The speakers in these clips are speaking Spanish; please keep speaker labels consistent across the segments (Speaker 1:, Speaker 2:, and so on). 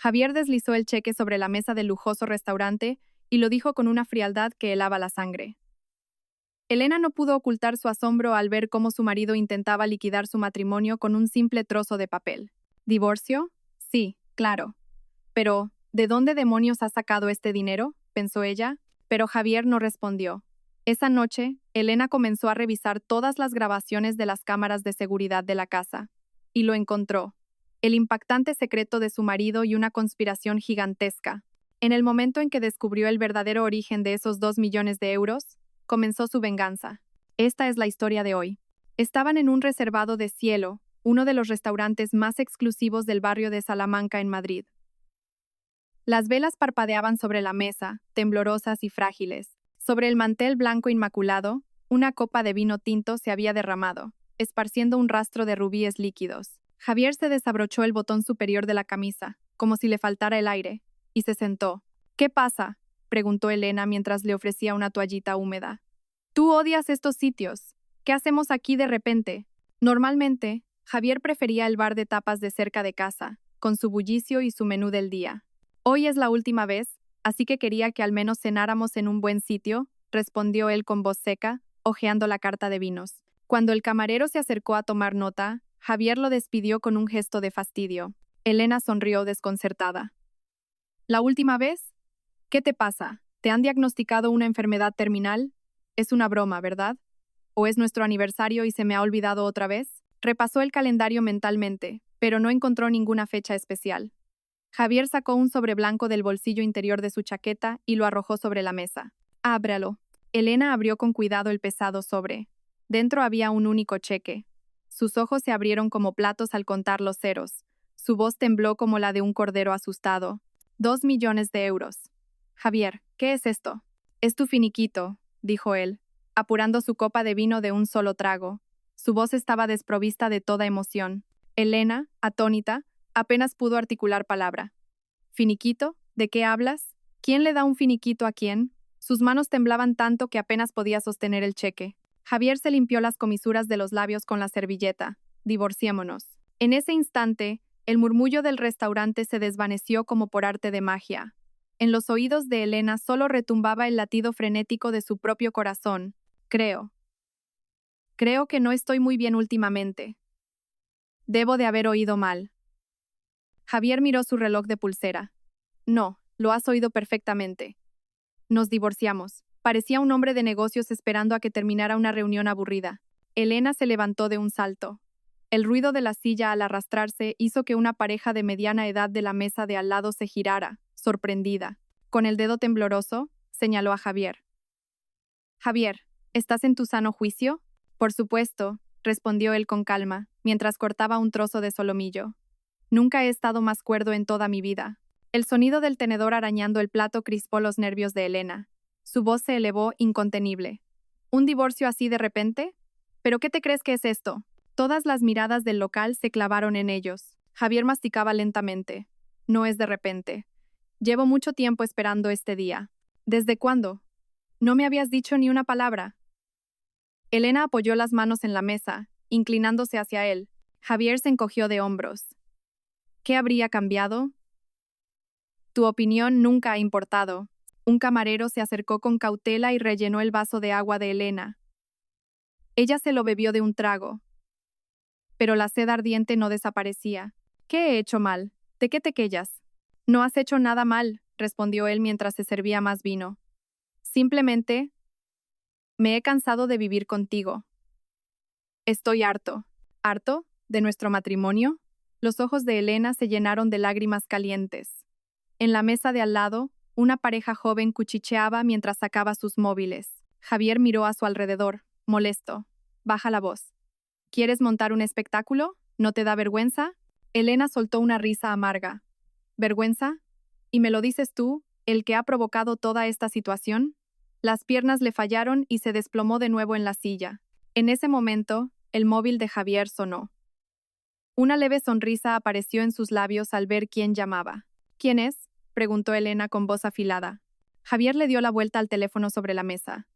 Speaker 1: Javier deslizó el cheque sobre la mesa del lujoso restaurante y lo dijo con una frialdad que helaba la sangre. Elena no pudo ocultar su asombro al ver cómo su marido intentaba liquidar su matrimonio con un simple trozo de papel. ¿Divorcio? Sí, claro. Pero, ¿de dónde demonios ha sacado este dinero?, pensó ella, pero Javier no respondió. Esa noche, Elena comenzó a revisar todas las grabaciones de las cámaras de seguridad de la casa, y lo encontró: el impactante secreto de su marido y una conspiración gigantesca. En el momento en que descubrió el verdadero origen de esos 2 millones de euros, comenzó su venganza. Esta es la historia de hoy. Estaban en un reservado de Cielo, uno de los restaurantes más exclusivos del barrio de Salamanca en Madrid. Las velas parpadeaban sobre la mesa, temblorosas y frágiles. Sobre el mantel blanco inmaculado, una copa de vino tinto se había derramado, esparciendo un rastro de rubíes líquidos. Javier se desabrochó el botón superior de la camisa, como si le faltara el aire, y se sentó. ¿Qué pasa?, preguntó Elena mientras le ofrecía una toallita húmeda. Tú odias estos sitios. ¿Qué hacemos aquí de repente? Normalmente, Javier prefería el bar de tapas de cerca de casa, con su bullicio y su menú del día. Hoy es la última vez, así que quería que al menos cenáramos en un buen sitio, respondió él con voz seca, hojeando la carta de vinos. Cuando el camarero se acercó a tomar nota, Javier lo despidió con un gesto de fastidio. Elena sonrió desconcertada. ¿La última vez? ¿Qué te pasa? ¿Te han diagnosticado una enfermedad terminal? Es una broma, ¿verdad? ¿O es nuestro aniversario y se me ha olvidado otra vez? Repasó el calendario mentalmente, pero no encontró ninguna fecha especial. Javier sacó un sobre blanco del bolsillo interior de su chaqueta y lo arrojó sobre la mesa. Ábralo. Elena abrió con cuidado el pesado sobre. Dentro había un único cheque. Sus ojos se abrieron como platos al contar los ceros. Su voz tembló como la de un cordero asustado. 2 millones de euros. Javier, ¿qué es esto? Es tu finiquito, dijo él, apurando su copa de vino de un solo trago. Su voz estaba desprovista de toda emoción. Elena, atónita, apenas pudo articular palabra. ¿Finiquito? ¿De qué hablas? ¿Quién le da un finiquito a quién? Sus manos temblaban tanto que apenas podía sostener el cheque. Javier se limpió las comisuras de los labios con la servilleta. Divorciémonos. En ese instante, el murmullo del restaurante se desvaneció como por arte de magia. En los oídos de Elena solo retumbaba el latido frenético de su propio corazón. Creo que no estoy muy bien últimamente. Debo de haber oído mal. Javier miró su reloj de pulsera. No, lo has oído perfectamente. Nos divorciamos. Parecía un hombre de negocios esperando a que terminara una reunión aburrida. Elena se levantó de un salto. El ruido de la silla al arrastrarse hizo que una pareja de mediana edad de la mesa de al lado se girara, sorprendida. Con el dedo tembloroso, señaló a Javier. Javier, ¿estás en tu sano juicio? Por supuesto, respondió él con calma, mientras cortaba un trozo de solomillo. Nunca he estado más cuerdo en toda mi vida. El sonido del tenedor arañando el plato crispó los nervios de Elena. Su voz se elevó incontenible. ¿Un divorcio así de repente? ¿Pero qué te crees que es esto? Todas las miradas del local se clavaron en ellos. Javier masticaba lentamente. No es de repente. Llevo mucho tiempo esperando este día. ¿Desde cuándo? No me habías dicho ni una palabra. Elena apoyó las manos en la mesa, inclinándose hacia él. Javier se encogió de hombros. ¿Qué habría cambiado? Tu opinión nunca ha importado. Un camarero se acercó con cautela y rellenó el vaso de agua de Elena. Ella se lo bebió de un trago. Pero la sed ardiente no desaparecía. ¿Qué he hecho mal? ¿De qué te quejas? No has hecho nada mal, respondió él mientras se servía más vino. Simplemente, me he cansado de vivir contigo. Estoy harto. ¿Harto? ¿De nuestro matrimonio? Los ojos de Elena se llenaron de lágrimas calientes. En la mesa de al lado, una pareja joven cuchicheaba mientras sacaba sus móviles. Javier miró a su alrededor, molesto. Baja la voz. ¿Quieres montar un espectáculo? ¿No te da vergüenza? Elena soltó una risa amarga. ¿Vergüenza? ¿Y me lo dices tú, el que ha provocado toda esta situación? Las piernas le fallaron y se desplomó de nuevo en la silla. En ese momento, el móvil de Javier sonó. Una leve sonrisa apareció en sus labios al ver quién llamaba. ¿Quién es?, preguntó Elena con voz afilada. Javier le dio la vuelta al teléfono sobre la mesa.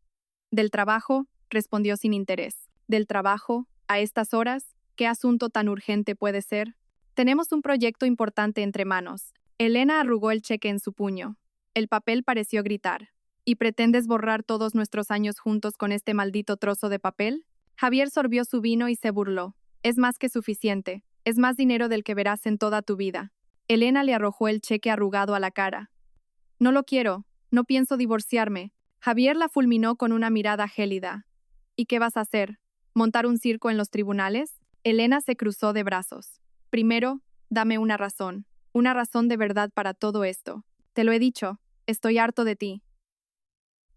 Speaker 1: Del trabajo, respondió sin interés. Del trabajo, a estas horas, ¿qué asunto tan urgente puede ser? Tenemos un proyecto importante entre manos. Elena arrugó el cheque en su puño. El papel pareció gritar. ¿Y pretendes borrar todos nuestros años juntos con este maldito trozo de papel? Javier sorbió su vino y se burló. Es más que suficiente. Es más dinero del que verás en toda tu vida. Elena le arrojó el cheque arrugado a la cara. No lo quiero. No pienso divorciarme. Javier la fulminó con una mirada gélida. ¿Y qué vas a hacer? ¿Montar un circo en los tribunales? Elena se cruzó de brazos. Primero, dame una razón. Una razón de verdad para todo esto. Te lo he dicho. Estoy harto de ti.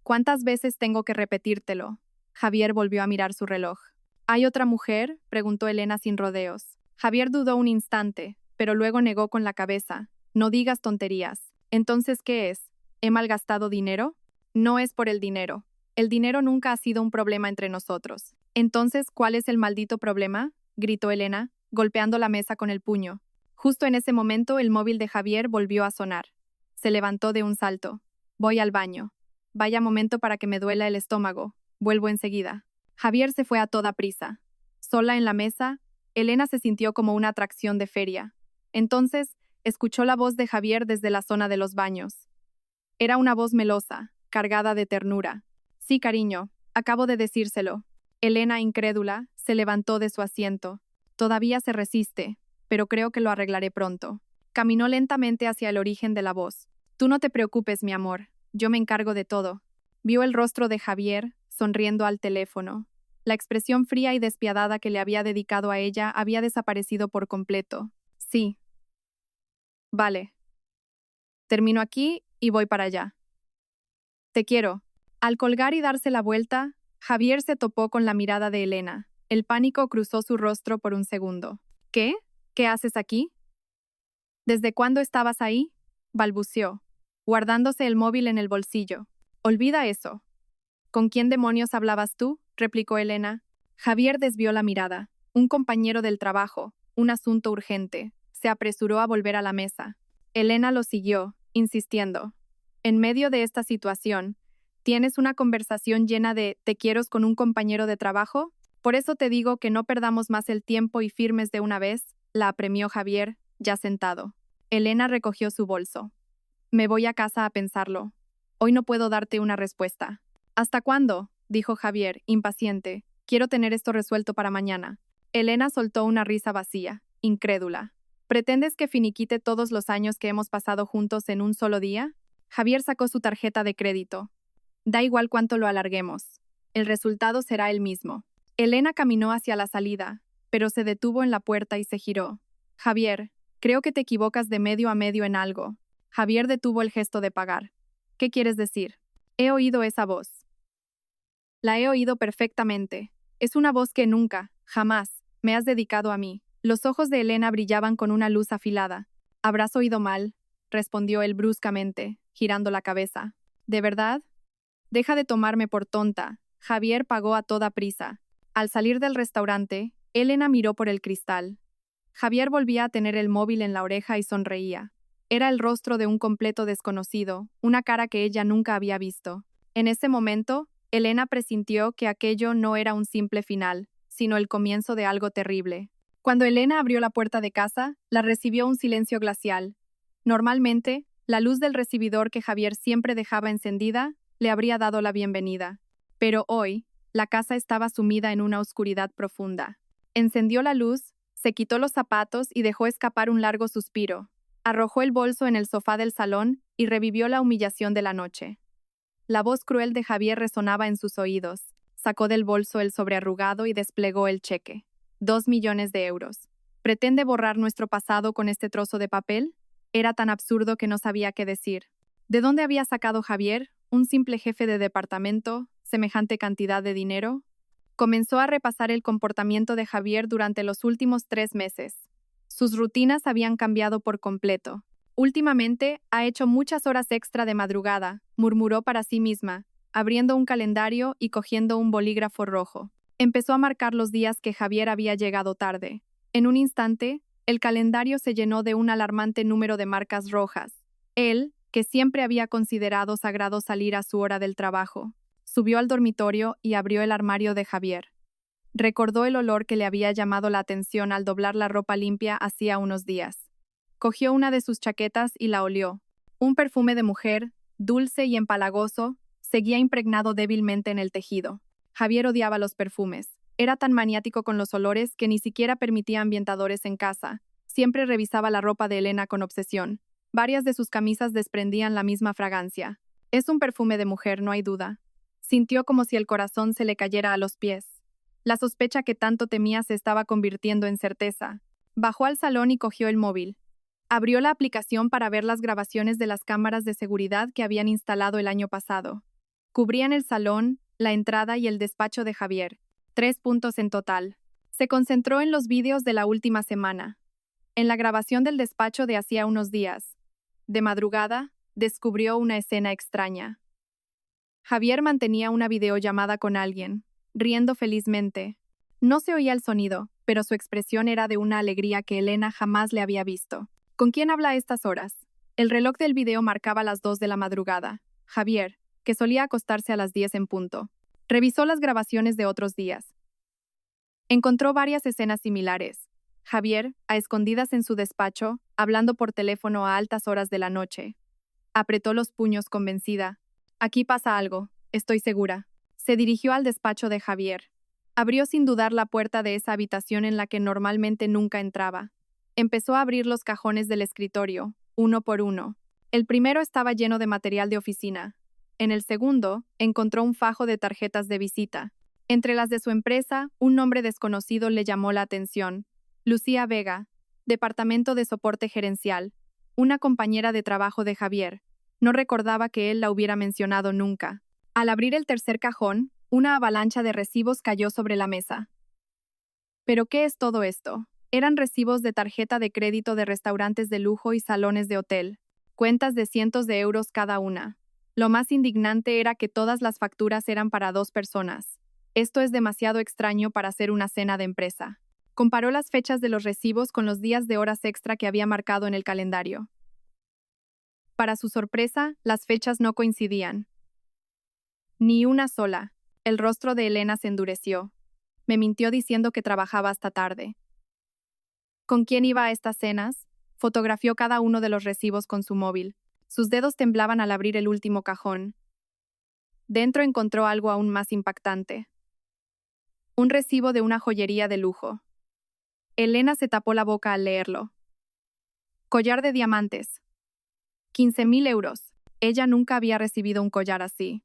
Speaker 1: ¿Cuántas veces tengo que repetírtelo? Javier volvió a mirar su reloj. ¿Hay otra mujer? Preguntó Elena sin rodeos. Javier dudó un instante, pero luego negó con la cabeza. No digas tonterías. ¿Entonces qué es? ¿He malgastado dinero? No es por el dinero. El dinero nunca ha sido un problema entre nosotros. Entonces, ¿cuál es el maldito problema? Gritó Elena, golpeando la mesa con el puño. Justo en ese momento el móvil de Javier volvió a sonar. Se levantó de un salto. Voy al baño. Vaya momento para que me duela el estómago. Vuelvo enseguida. Javier se fue a toda prisa. Sola en la mesa, Elena se sintió como una atracción de feria. Entonces, escuchó la voz de Javier desde la zona de los baños. Era una voz melosa, cargada de ternura. Sí, cariño, acabo de decírselo. Elena, incrédula, se levantó de su asiento. Todavía se resiste, pero creo que lo arreglaré pronto. Caminó lentamente hacia el origen de la voz. Tú no te preocupes, mi amor. Yo me encargo de todo. Vio el rostro de Javier, sonriendo al teléfono. La expresión fría y despiadada que le había dedicado a ella había desaparecido por completo. Sí. Vale. Termino aquí y voy para allá. Te quiero. Al colgar y darse la vuelta, Javier se topó con la mirada de Elena. El pánico cruzó su rostro por un segundo. ¿Qué? ¿Qué haces aquí? ¿Desde cuándo estabas ahí? Balbuceó, guardándose el móvil en el bolsillo. Olvida eso. ¿Con quién demonios hablabas tú? Replicó Elena. Javier desvió la mirada. Un compañero del trabajo, un asunto urgente. Se apresuró a volver a la mesa. Elena lo siguió, insistiendo. En medio de esta situación, ¿tienes una conversación llena de te quieros con un compañero de trabajo? Por eso te digo que no perdamos más el tiempo y firmes de una vez, la apremió Javier, ya sentado. Elena recogió su bolso. Me voy a casa a pensarlo. Hoy no puedo darte una respuesta. ¿Hasta cuándo? Dijo Javier, impaciente. Quiero tener esto resuelto para mañana. Elena soltó una risa vacía, incrédula. ¿Pretendes que finiquite todos los años que hemos pasado juntos en un solo día? Javier sacó su tarjeta de crédito. Da igual cuánto lo alarguemos. El resultado será el mismo. Elena caminó hacia la salida, pero se detuvo en la puerta y se giró. Javier, creo que te equivocas de medio a medio en algo. Javier detuvo el gesto de pagar. ¿Qué quieres decir? He oído esa voz. La he oído perfectamente. Es una voz que nunca, jamás, me has dedicado a mí. Los ojos de Elena brillaban con una luz afilada. Habrás oído mal, respondió él bruscamente, girando la cabeza. ¿De verdad? Deja de tomarme por tonta. Javier pagó a toda prisa. Al salir del restaurante, Elena miró por el cristal. Javier volvía a tener el móvil en la oreja y sonreía. Era el rostro de un completo desconocido, una cara que ella nunca había visto. En ese momento, Elena presintió que aquello no era un simple final, sino el comienzo de algo terrible. Cuando Elena abrió la puerta de casa, la recibió un silencio glacial. Normalmente, la luz del recibidor que Javier siempre dejaba encendida le habría dado la bienvenida. Pero hoy, la casa estaba sumida en una oscuridad profunda. Encendió la luz, se quitó los zapatos y dejó escapar un largo suspiro. Arrojó el bolso en el sofá del salón y revivió la humillación de la noche. La voz cruel de Javier resonaba en sus oídos. Sacó del bolso el sobrearrugado y desplegó el cheque. 2 millones de euros. ¿Pretende borrar nuestro pasado con este trozo de papel? Era tan absurdo que no sabía qué decir. ¿De dónde había sacado Javier, un simple jefe de departamento, semejante cantidad de dinero? Comenzó a repasar el comportamiento de Javier durante los últimos 3 meses. Sus rutinas habían cambiado por completo. Últimamente, ha hecho muchas horas extra de madrugada, murmuró para sí misma, abriendo un calendario y cogiendo un bolígrafo rojo. Empezó a marcar los días que Javier había llegado tarde. En un instante, el calendario se llenó de un alarmante número de marcas rojas. Él, que siempre había considerado sagrado salir a su hora del trabajo, subió al dormitorio y abrió el armario de Javier. Recordó el olor que le había llamado la atención al doblar la ropa limpia hacía unos días. Cogió una de sus chaquetas y la olió. Un perfume de mujer, dulce y empalagoso, seguía impregnado débilmente en el tejido. Javier odiaba los perfumes. Era tan maniático con los olores que ni siquiera permitía ambientadores en casa. Siempre revisaba la ropa de Elena con obsesión. Varias de sus camisas desprendían la misma fragancia. Es un perfume de mujer, no hay duda. Sintió como si el corazón se le cayera a los pies. La sospecha que tanto temía se estaba convirtiendo en certeza. Bajó al salón y cogió el móvil. Abrió la aplicación para ver las grabaciones de las cámaras de seguridad que habían instalado el año pasado. Cubrían el salón, la entrada y el despacho de Javier. 3 puntos en total. Se concentró en los vídeos de la última semana. En la grabación del despacho de hacía unos días. De madrugada, descubrió una escena extraña. Javier mantenía una videollamada con alguien, riendo felizmente. No se oía el sonido, pero su expresión era de una alegría que Elena jamás le había visto. ¿Con quién habla a estas horas? El reloj del video marcaba las 2 de la madrugada. Javier, que solía acostarse a las 10 en punto, revisó las grabaciones de otros días. Encontró varias escenas similares. Javier, a escondidas en su despacho, hablando por teléfono a altas horas de la noche. Apretó los puños convencida. Aquí pasa algo, estoy segura. Se dirigió al despacho de Javier. Abrió sin dudar la puerta de esa habitación en la que normalmente nunca entraba. Empezó a abrir los cajones del escritorio, uno por uno. El primero estaba lleno de material de oficina. En el segundo, encontró un fajo de tarjetas de visita. Entre las de su empresa, un nombre desconocido le llamó la atención. Lucía Vega, Departamento de Soporte Gerencial, una compañera de trabajo de Javier. No recordaba que él la hubiera mencionado nunca. Al abrir el tercer cajón, una avalancha de recibos cayó sobre la mesa. ¿Pero qué es todo esto? Eran recibos de tarjeta de crédito de restaurantes de lujo y salones de hotel, cuentas de cientos de euros cada una. Lo más indignante era que todas las facturas eran para 2 personas. Esto es demasiado extraño para ser una cena de empresa. Comparó las fechas de los recibos con los días de horas extra que había marcado en el calendario. Para su sorpresa, las fechas no coincidían. Ni una sola. El rostro de Elena se endureció. Me mintió diciendo que trabajaba hasta tarde. ¿Con quién iba a estas cenas? Fotografió cada uno de los recibos con su móvil. Sus dedos temblaban al abrir el último cajón. Dentro encontró algo aún más impactante. Un recibo de una joyería de lujo. Elena se tapó la boca al leerlo. Collar de diamantes. 15.000 euros. Ella nunca había recibido un collar así.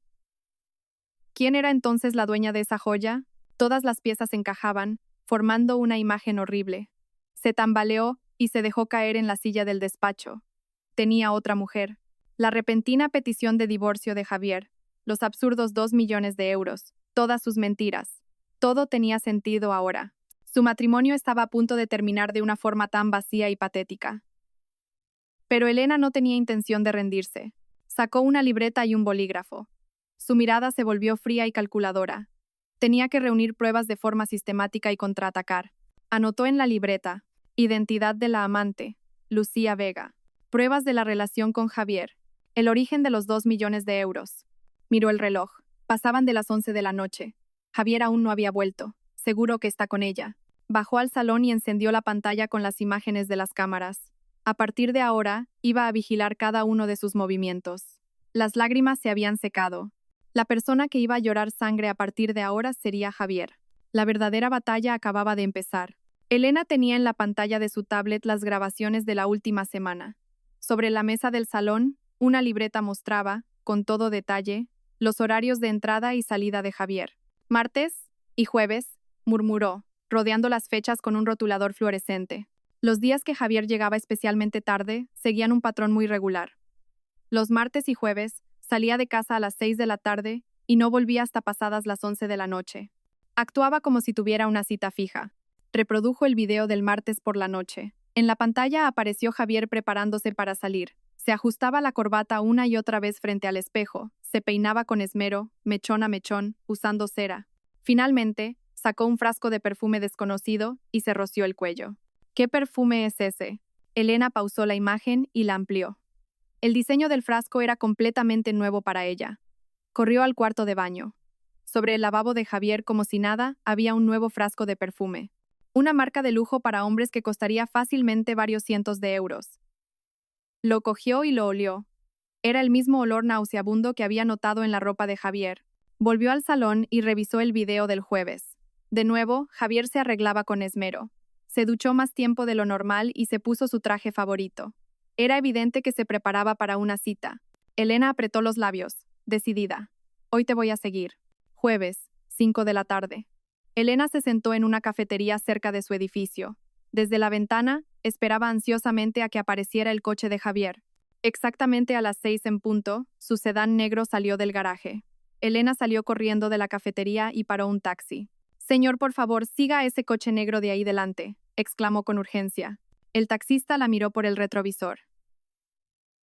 Speaker 1: ¿Quién era entonces la dueña de esa joya? Todas las piezas encajaban, formando una imagen horrible. Se tambaleó y se dejó caer en la silla del despacho. Tenía otra mujer. La repentina petición de divorcio de Javier, los absurdos 2 millones de euros, todas sus mentiras. Todo tenía sentido ahora. Su matrimonio estaba a punto de terminar de una forma tan vacía y patética. Pero Elena no tenía intención de rendirse. Sacó una libreta y un bolígrafo. Su mirada se volvió fría y calculadora. Tenía que reunir pruebas de forma sistemática y contraatacar. Anotó en la libreta: identidad de la amante, Lucía Vega. Pruebas de la relación con Javier. El origen de los 2 millones de euros. Miró el reloj. Pasaban de las 11 de la noche. Javier aún no había vuelto. Seguro que está con ella. Bajó al salón y encendió la pantalla con las imágenes de las cámaras. A partir de ahora, iba a vigilar cada uno de sus movimientos. Las lágrimas se habían secado. La persona que iba a llorar sangre a partir de ahora sería Javier. La verdadera batalla acababa de empezar. Elena tenía en la pantalla de su tablet las grabaciones de la última semana. Sobre la mesa del salón, una libreta mostraba, con todo detalle, los horarios de entrada y salida de Javier. Martes y jueves, murmuró, rodeando las fechas con un rotulador fluorescente. Los días que Javier llegaba especialmente tarde seguían un patrón muy regular. Los martes y jueves salía de casa a las 6 de la tarde y no volvía hasta pasadas las 11 de la noche. Actuaba como si tuviera una cita fija. Reprodujo el video del martes por la noche. En la pantalla apareció Javier preparándose para salir. Se ajustaba la corbata una y otra vez frente al espejo, se peinaba con esmero, mechón a mechón, usando cera. Finalmente, sacó un frasco de perfume desconocido y se roció el cuello. ¿Qué perfume es ese? Elena pausó la imagen y la amplió. El diseño del frasco era completamente nuevo para ella. Corrió al cuarto de baño. Sobre el lavabo de Javier, como si nada, había un nuevo frasco de perfume. Una marca de lujo para hombres que costaría fácilmente varios cientos de euros. Lo cogió y lo olió. Era el mismo olor nauseabundo que había notado en la ropa de Javier. Volvió al salón y revisó el video del jueves. De nuevo, Javier se arreglaba con esmero. Se duchó más tiempo de lo normal y se puso su traje favorito. Era evidente que se preparaba para una cita. Elena apretó los labios, decidida. Hoy te voy a seguir. Jueves, 5 de la tarde. Elena se sentó en una cafetería cerca de su edificio. Desde la ventana, esperaba ansiosamente a que apareciera el coche de Javier. Exactamente a las 6 en punto, su sedán negro salió del garaje. Elena salió corriendo de la cafetería y paró un taxi. Señor, por favor, siga a ese coche negro de ahí delante, exclamó con urgencia. El taxista la miró por el retrovisor.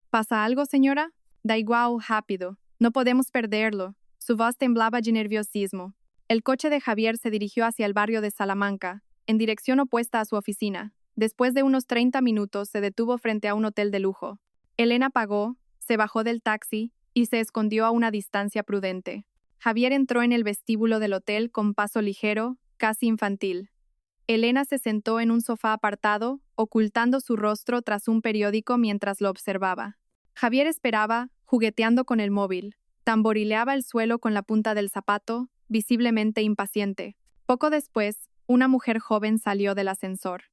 Speaker 1: ¿Pasa algo, señora? Da igual, rápido. No podemos perderlo. Su voz temblaba de nerviosismo. El coche de Javier se dirigió hacia el barrio de Salamanca, en dirección opuesta a su oficina. Después de unos 30 minutos se detuvo frente a un hotel de lujo. Elena pagó, se bajó del taxi y se escondió a una distancia prudente. Javier entró en el vestíbulo del hotel con paso ligero, casi infantil. Elena se sentó en un sofá apartado, ocultando su rostro tras un periódico mientras lo observaba. Javier esperaba, jugueteando con el móvil. Tamborileaba el suelo con la punta del zapato, visiblemente impaciente. Poco después, una mujer joven salió del ascensor.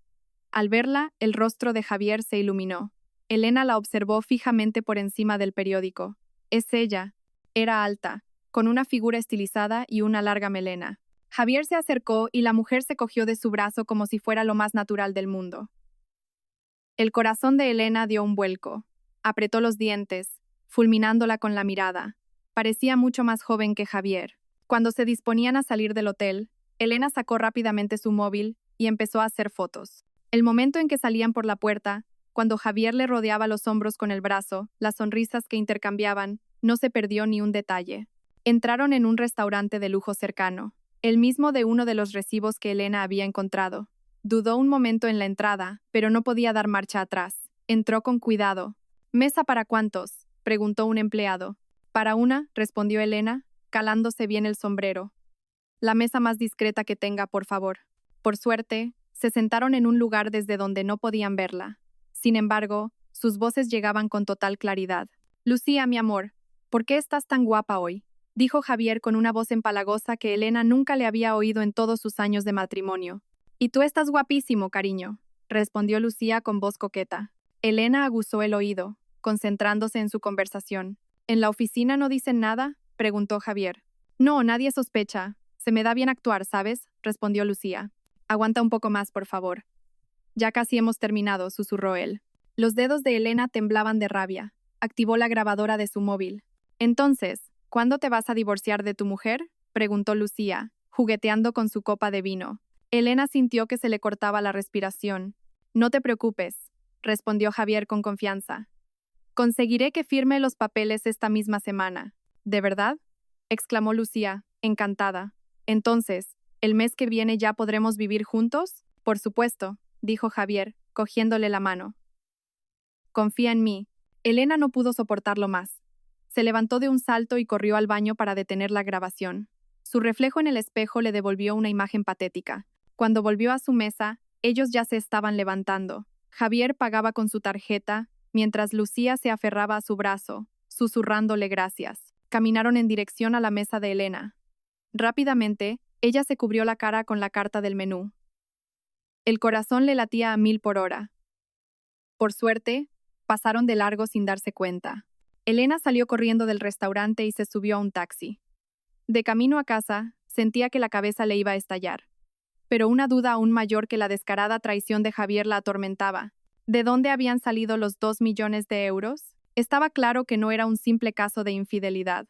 Speaker 1: Al verla, el rostro de Javier se iluminó. Elena la observó fijamente por encima del periódico. Es ella. Era alta, con una figura estilizada y una larga melena. Javier se acercó y la mujer se cogió de su brazo como si fuera lo más natural del mundo. El corazón de Elena dio un vuelco. Apretó los dientes, fulminándola con la mirada. Parecía mucho más joven que Javier. Cuando se disponían a salir del hotel, Elena sacó rápidamente su móvil y empezó a hacer fotos. El momento en que salían por la puerta, cuando Javier le rodeaba los hombros con el brazo, las sonrisas que intercambiaban, no se perdió ni un detalle. Entraron en un restaurante de lujo cercano, el mismo de uno de los recibos que Elena había encontrado. Dudó un momento en la entrada, pero no podía dar marcha atrás. Entró con cuidado. ¿Mesa para cuántos?, preguntó un empleado. Para una, respondió Elena, calándose bien el sombrero. La mesa más discreta que tenga, por favor. Por suerte, se sentaron en un lugar desde donde no podían verla. Sin embargo, sus voces llegaban con total claridad. Lucía, mi amor, ¿por qué estás tan guapa hoy?, dijo Javier con una voz empalagosa que Elena nunca le había oído en todos sus años de matrimonio. Y tú estás guapísimo, cariño, respondió Lucía con voz coqueta. Elena aguzó el oído, concentrándose en su conversación. ¿En la oficina no dicen nada?, preguntó Javier. No, nadie sospecha. Se me da bien actuar, ¿sabes?, respondió Lucía. Aguanta un poco más, por favor. Ya casi hemos terminado, susurró él. Los dedos de Elena temblaban de rabia. Activó la grabadora de su móvil. Entonces, ¿cuándo te vas a divorciar de tu mujer?, preguntó Lucía, jugueteando con su copa de vino. Elena sintió que se le cortaba la respiración. No te preocupes, respondió Javier con confianza. Conseguiré que firme los papeles esta misma semana. ¿De verdad?, exclamó Lucía, encantada. Entonces, ¿el mes que viene ya podremos vivir juntos? Por supuesto, dijo Javier, cogiéndole la mano. Confía en mí. Elena no pudo soportarlo más. Se levantó de un salto y corrió al baño para detener la grabación. Su reflejo en el espejo le devolvió una imagen patética. Cuando volvió a su mesa, ellos ya se estaban levantando. Javier pagaba con su tarjeta, mientras Lucía se aferraba a su brazo, susurrándole gracias. Caminaron en dirección a la mesa de Elena. Rápidamente, ella se cubrió la cara con la carta del menú. El corazón le latía a 1000 por hora. Por suerte, pasaron de largo sin darse cuenta. Elena salió corriendo del restaurante y se subió a un taxi. De camino a casa, sentía que la cabeza le iba a estallar. Pero una duda aún mayor que la descarada traición de Javier la atormentaba. ¿De dónde habían salido los 2 millones de euros? Estaba claro que no era un simple caso de infidelidad.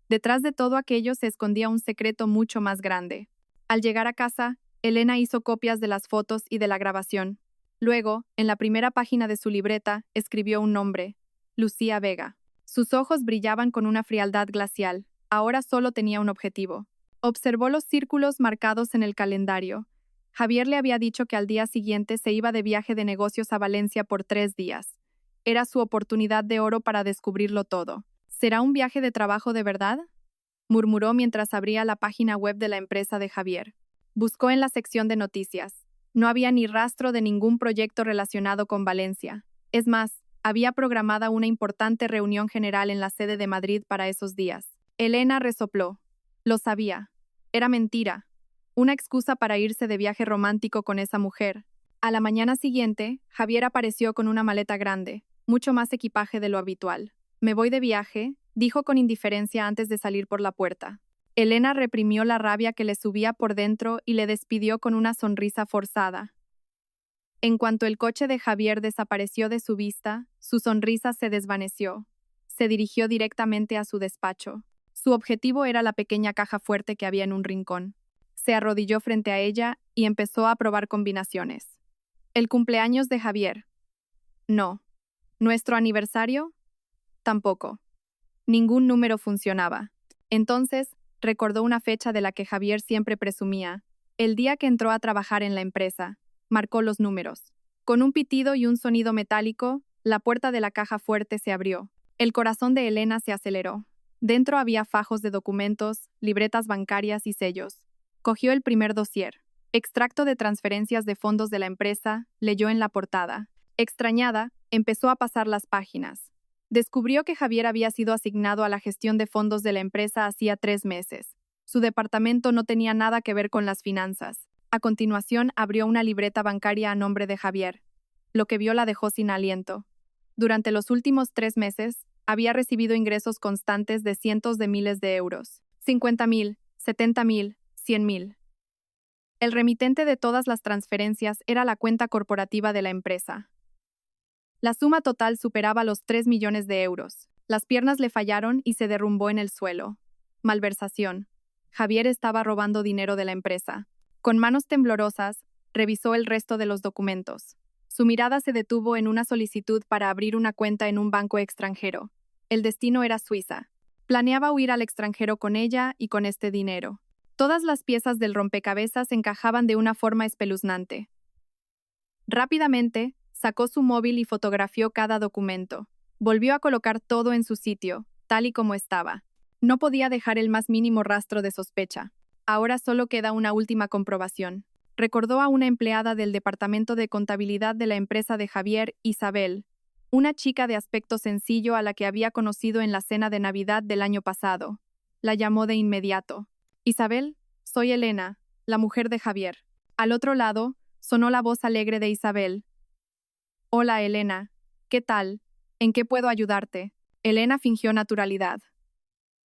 Speaker 1: Detrás de todo aquello se escondía un secreto mucho más grande. Al llegar a casa, Elena hizo copias de las fotos y de la grabación. Luego, en la primera página de su libreta, escribió un nombre: Lucía Vega. Sus ojos brillaban con una frialdad glacial. Ahora solo tenía un objetivo. Observó los círculos marcados en el calendario. Javier le había dicho que al día siguiente se iba de viaje de negocios a Valencia por 3 días. Era su oportunidad de oro para descubrirlo todo. ¿Será un viaje de trabajo de verdad?, murmuró mientras abría la página web de la empresa de Javier. Buscó en la sección de noticias. No había ni rastro de ningún proyecto relacionado con Valencia. Es más, Había programada una importante reunión general en la sede de Madrid para esos días. Elena resopló. Lo sabía. Era mentira. Una excusa para irse de viaje romántico con esa mujer. A la mañana siguiente, Javier apareció con una maleta grande, mucho más equipaje de lo habitual. Me voy de viaje, dijo con indiferencia antes de salir por la puerta. Elena reprimió la rabia que le subía por dentro y le despidió con una sonrisa forzada. En cuanto el coche de Javier desapareció de su vista, su sonrisa se desvaneció. Se dirigió directamente a su despacho. Su objetivo era la pequeña caja fuerte que había en un rincón. Se arrodilló frente a ella y empezó a probar combinaciones. El cumpleaños de Javier. No. ¿Nuestro aniversario? Tampoco. Ningún número funcionaba. Entonces, recordó una fecha de la que Javier siempre presumía, el día que entró a trabajar en la empresa. Marcó los números. Con un pitido y un sonido metálico, la puerta de la caja fuerte se abrió. El corazón de Elena se aceleró. Dentro había fajos de documentos, libretas bancarias y sellos. Cogió el primer dossier. Extracto de transferencias de fondos de la empresa, leyó en la portada. Extrañada, empezó a pasar las páginas. Descubrió que Javier había sido asignado a la gestión de fondos de la empresa hacía 3 meses. Su departamento no tenía nada que ver con las finanzas. A continuación, abrió una libreta bancaria a nombre de Javier. Lo que vio la dejó sin aliento. Durante los últimos 3 meses, había recibido ingresos constantes de cientos de miles de euros. 50.000, 70.000, 100.000. El remitente de todas las transferencias era la cuenta corporativa de la empresa. La suma total superaba los 3 millones de euros. Las piernas le fallaron y se derrumbó en el suelo. Malversación. Javier estaba robando dinero de la empresa. Con manos temblorosas, revisó el resto de los documentos. Su mirada se detuvo en una solicitud para abrir una cuenta en un banco extranjero. El destino era Suiza. Planeaba huir al extranjero con ella y con este dinero. Todas las piezas del rompecabezas encajaban de una forma espeluznante. Rápidamente, sacó su móvil y fotografió cada documento. Volvió a colocar todo en su sitio, tal y como estaba. No podía dejar el más mínimo rastro de sospecha. Ahora solo queda una última comprobación. Recordó a una empleada del departamento de contabilidad de la empresa de Javier, Isabel, una chica de aspecto sencillo a la que había conocido en la cena de Navidad del año pasado. La llamó de inmediato. Isabel, soy Elena, la mujer de Javier. Al otro lado, sonó la voz alegre de Isabel. Hola, Elena. ¿Qué tal? ¿En qué puedo ayudarte? Elena fingió naturalidad.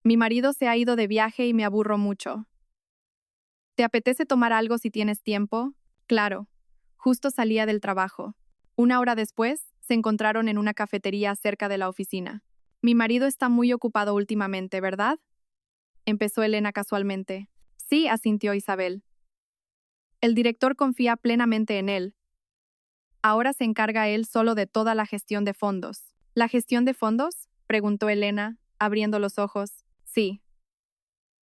Speaker 1: Mi marido se ha ido de viaje y me aburro mucho. ¿Te apetece tomar algo si tienes tiempo? Claro. Justo salía del trabajo. 1 hora después, se encontraron en una cafetería cerca de la oficina. Mi marido está muy ocupado últimamente, ¿verdad? Empezó Elena casualmente. Sí, asintió Isabel. El director confía plenamente en él. Ahora se encarga él solo de toda la gestión de fondos. ¿La gestión de fondos? Preguntó Elena, abriendo los ojos. Sí.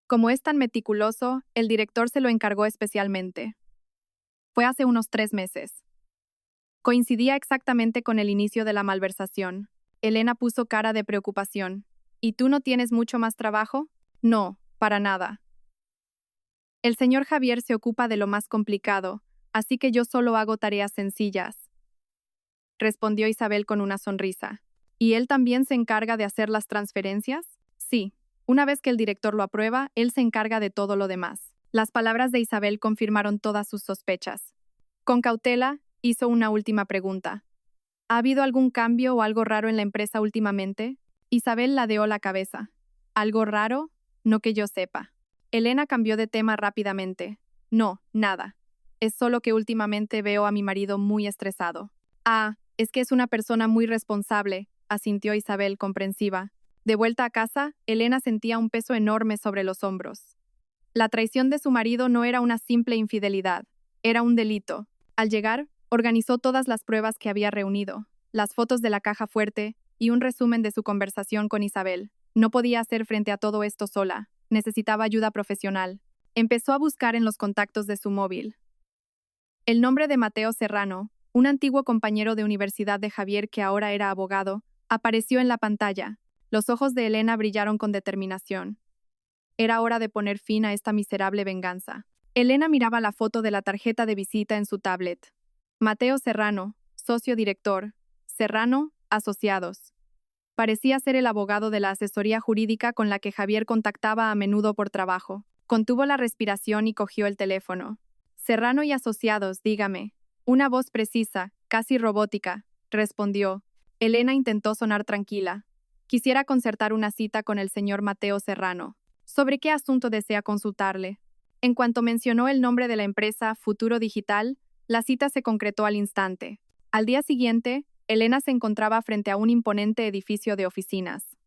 Speaker 1: Como es tan meticuloso, el director se lo encargó especialmente. Fue hace unos 3 meses. Coincidía exactamente con el inicio de la malversación. Elena puso cara de preocupación. ¿Y tú no tienes mucho más trabajo? No, para nada. El señor Javier se ocupa de lo más complicado, así que yo solo hago tareas sencillas. Respondió Isabel con una sonrisa. ¿Y él también se encarga de hacer las transferencias? Sí. Una vez que el director lo aprueba, él se encarga de todo lo demás. Las palabras de Isabel confirmaron todas sus sospechas. Con cautela, hizo una última pregunta. ¿Ha habido algún cambio o algo raro en la empresa últimamente? Isabel ladeó la cabeza. ¿Algo raro? No que yo sepa. Elena cambió de tema rápidamente. No, nada. Es solo que últimamente veo a mi marido muy estresado. Ah, es que es una persona muy responsable, asintió Isabel comprensiva. De vuelta a casa, Elena sentía un peso enorme sobre los hombros. La traición de su marido no era una simple infidelidad, era un delito. Al llegar, organizó todas las pruebas que había reunido, las fotos de la caja fuerte y un resumen de su conversación con Isabel. No podía hacer frente a todo esto sola, necesitaba ayuda profesional. Empezó a buscar en los contactos de su móvil. El nombre de Mateo Serrano, un antiguo compañero de universidad de Javier que ahora era abogado, apareció en la pantalla. Los ojos de Elena brillaron con determinación. Era hora de poner fin a esta miserable venganza. Elena miraba la foto de la tarjeta de visita en su tablet. Mateo Serrano, socio director. Serrano, Asociados. Parecía ser el abogado de la asesoría jurídica con la que Javier contactaba a menudo por trabajo. Contuvo la respiración y cogió el teléfono. Serrano y Asociados, dígame. Una voz precisa, casi robótica, respondió. Elena intentó sonar tranquila. Quisiera concertar una cita con el señor Mateo Serrano. ¿Sobre qué asunto desea consultarle? En cuanto mencionó el nombre de la empresa Futuro Digital, la cita se concretó al instante. Al día siguiente, Elena se encontraba frente a un imponente edificio de oficinas.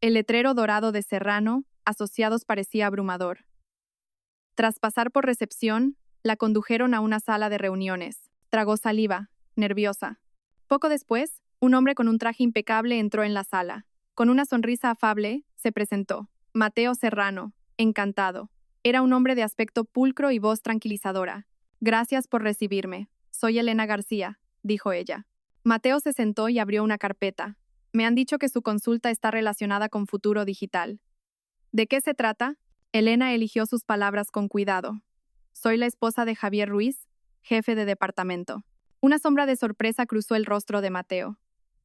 Speaker 1: El letrero dorado de Serrano, Asociados, parecía abrumador. Tras pasar por recepción, la condujeron a una sala de reuniones. Tragó saliva, nerviosa. Poco después, un hombre con un traje impecable entró en la sala. Con una sonrisa afable, se presentó. Mateo Serrano, encantado. Era un hombre de aspecto pulcro y voz tranquilizadora. Gracias por recibirme. Soy Elena García, dijo ella. Mateo se sentó y abrió una carpeta. Me han dicho que su consulta está relacionada con Futuro Digital. ¿De qué se trata? Elena eligió sus palabras con cuidado. Soy la esposa de Javier Ruiz, jefe de departamento. Una sombra de sorpresa cruzó el rostro de Mateo.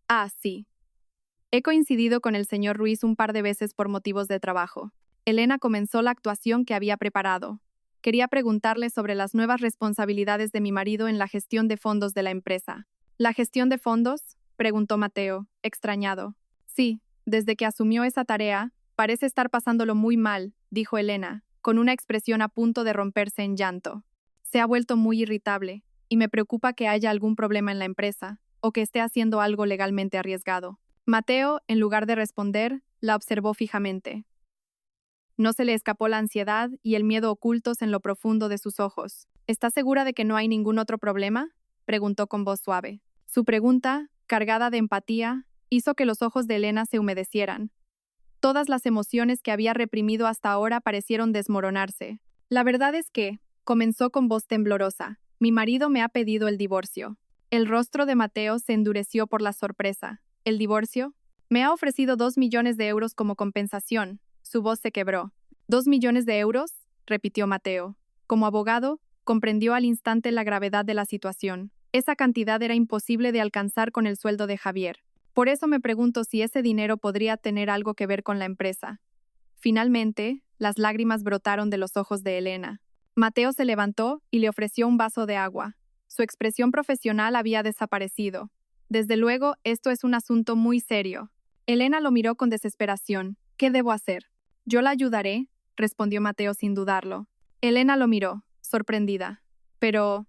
Speaker 1: Ah, sí. He coincidido con el señor Ruiz un par de veces por motivos de trabajo. Elena comenzó la actuación que había preparado. Quería preguntarle sobre las nuevas responsabilidades de mi marido en la gestión de fondos de la empresa. ¿La gestión de fondos? Preguntó Mateo, extrañado. Sí, desde que asumió esa tarea, parece estar pasándolo muy mal, dijo Elena, con una expresión a punto de romperse en llanto. Se ha vuelto muy irritable, y me preocupa que haya algún problema en la empresa, o que esté haciendo algo legalmente arriesgado. Mateo, en lugar de responder, la observó fijamente. No se le escapó la ansiedad y el miedo ocultos en lo profundo de sus ojos. ¿Está segura de que no hay ningún otro problema? Preguntó con voz suave. Su pregunta, cargada de empatía, hizo que los ojos de Elena se humedecieran. Todas las emociones que había reprimido hasta ahora parecieron desmoronarse. La verdad es que, comenzó con voz temblorosa, mi marido me ha pedido el divorcio. El rostro de Mateo se endureció por la sorpresa. ¿El divorcio? Me ha ofrecido 2 millones de euros como compensación. Su voz se quebró. ¿2 millones de euros? Repitió Mateo. Como abogado, comprendió al instante la gravedad de la situación. Esa cantidad era imposible de alcanzar con el sueldo de Javier. Por eso me pregunto si ese dinero podría tener algo que ver con la empresa. Finalmente, las lágrimas brotaron de los ojos de Elena. Mateo se levantó y le ofreció un vaso de agua. Su expresión profesional había desaparecido. Desde luego, esto es un asunto muy serio. Elena lo miró con desesperación. ¿Qué debo hacer? Yo la ayudaré, respondió Mateo sin dudarlo. Elena lo miró, sorprendida. Pero,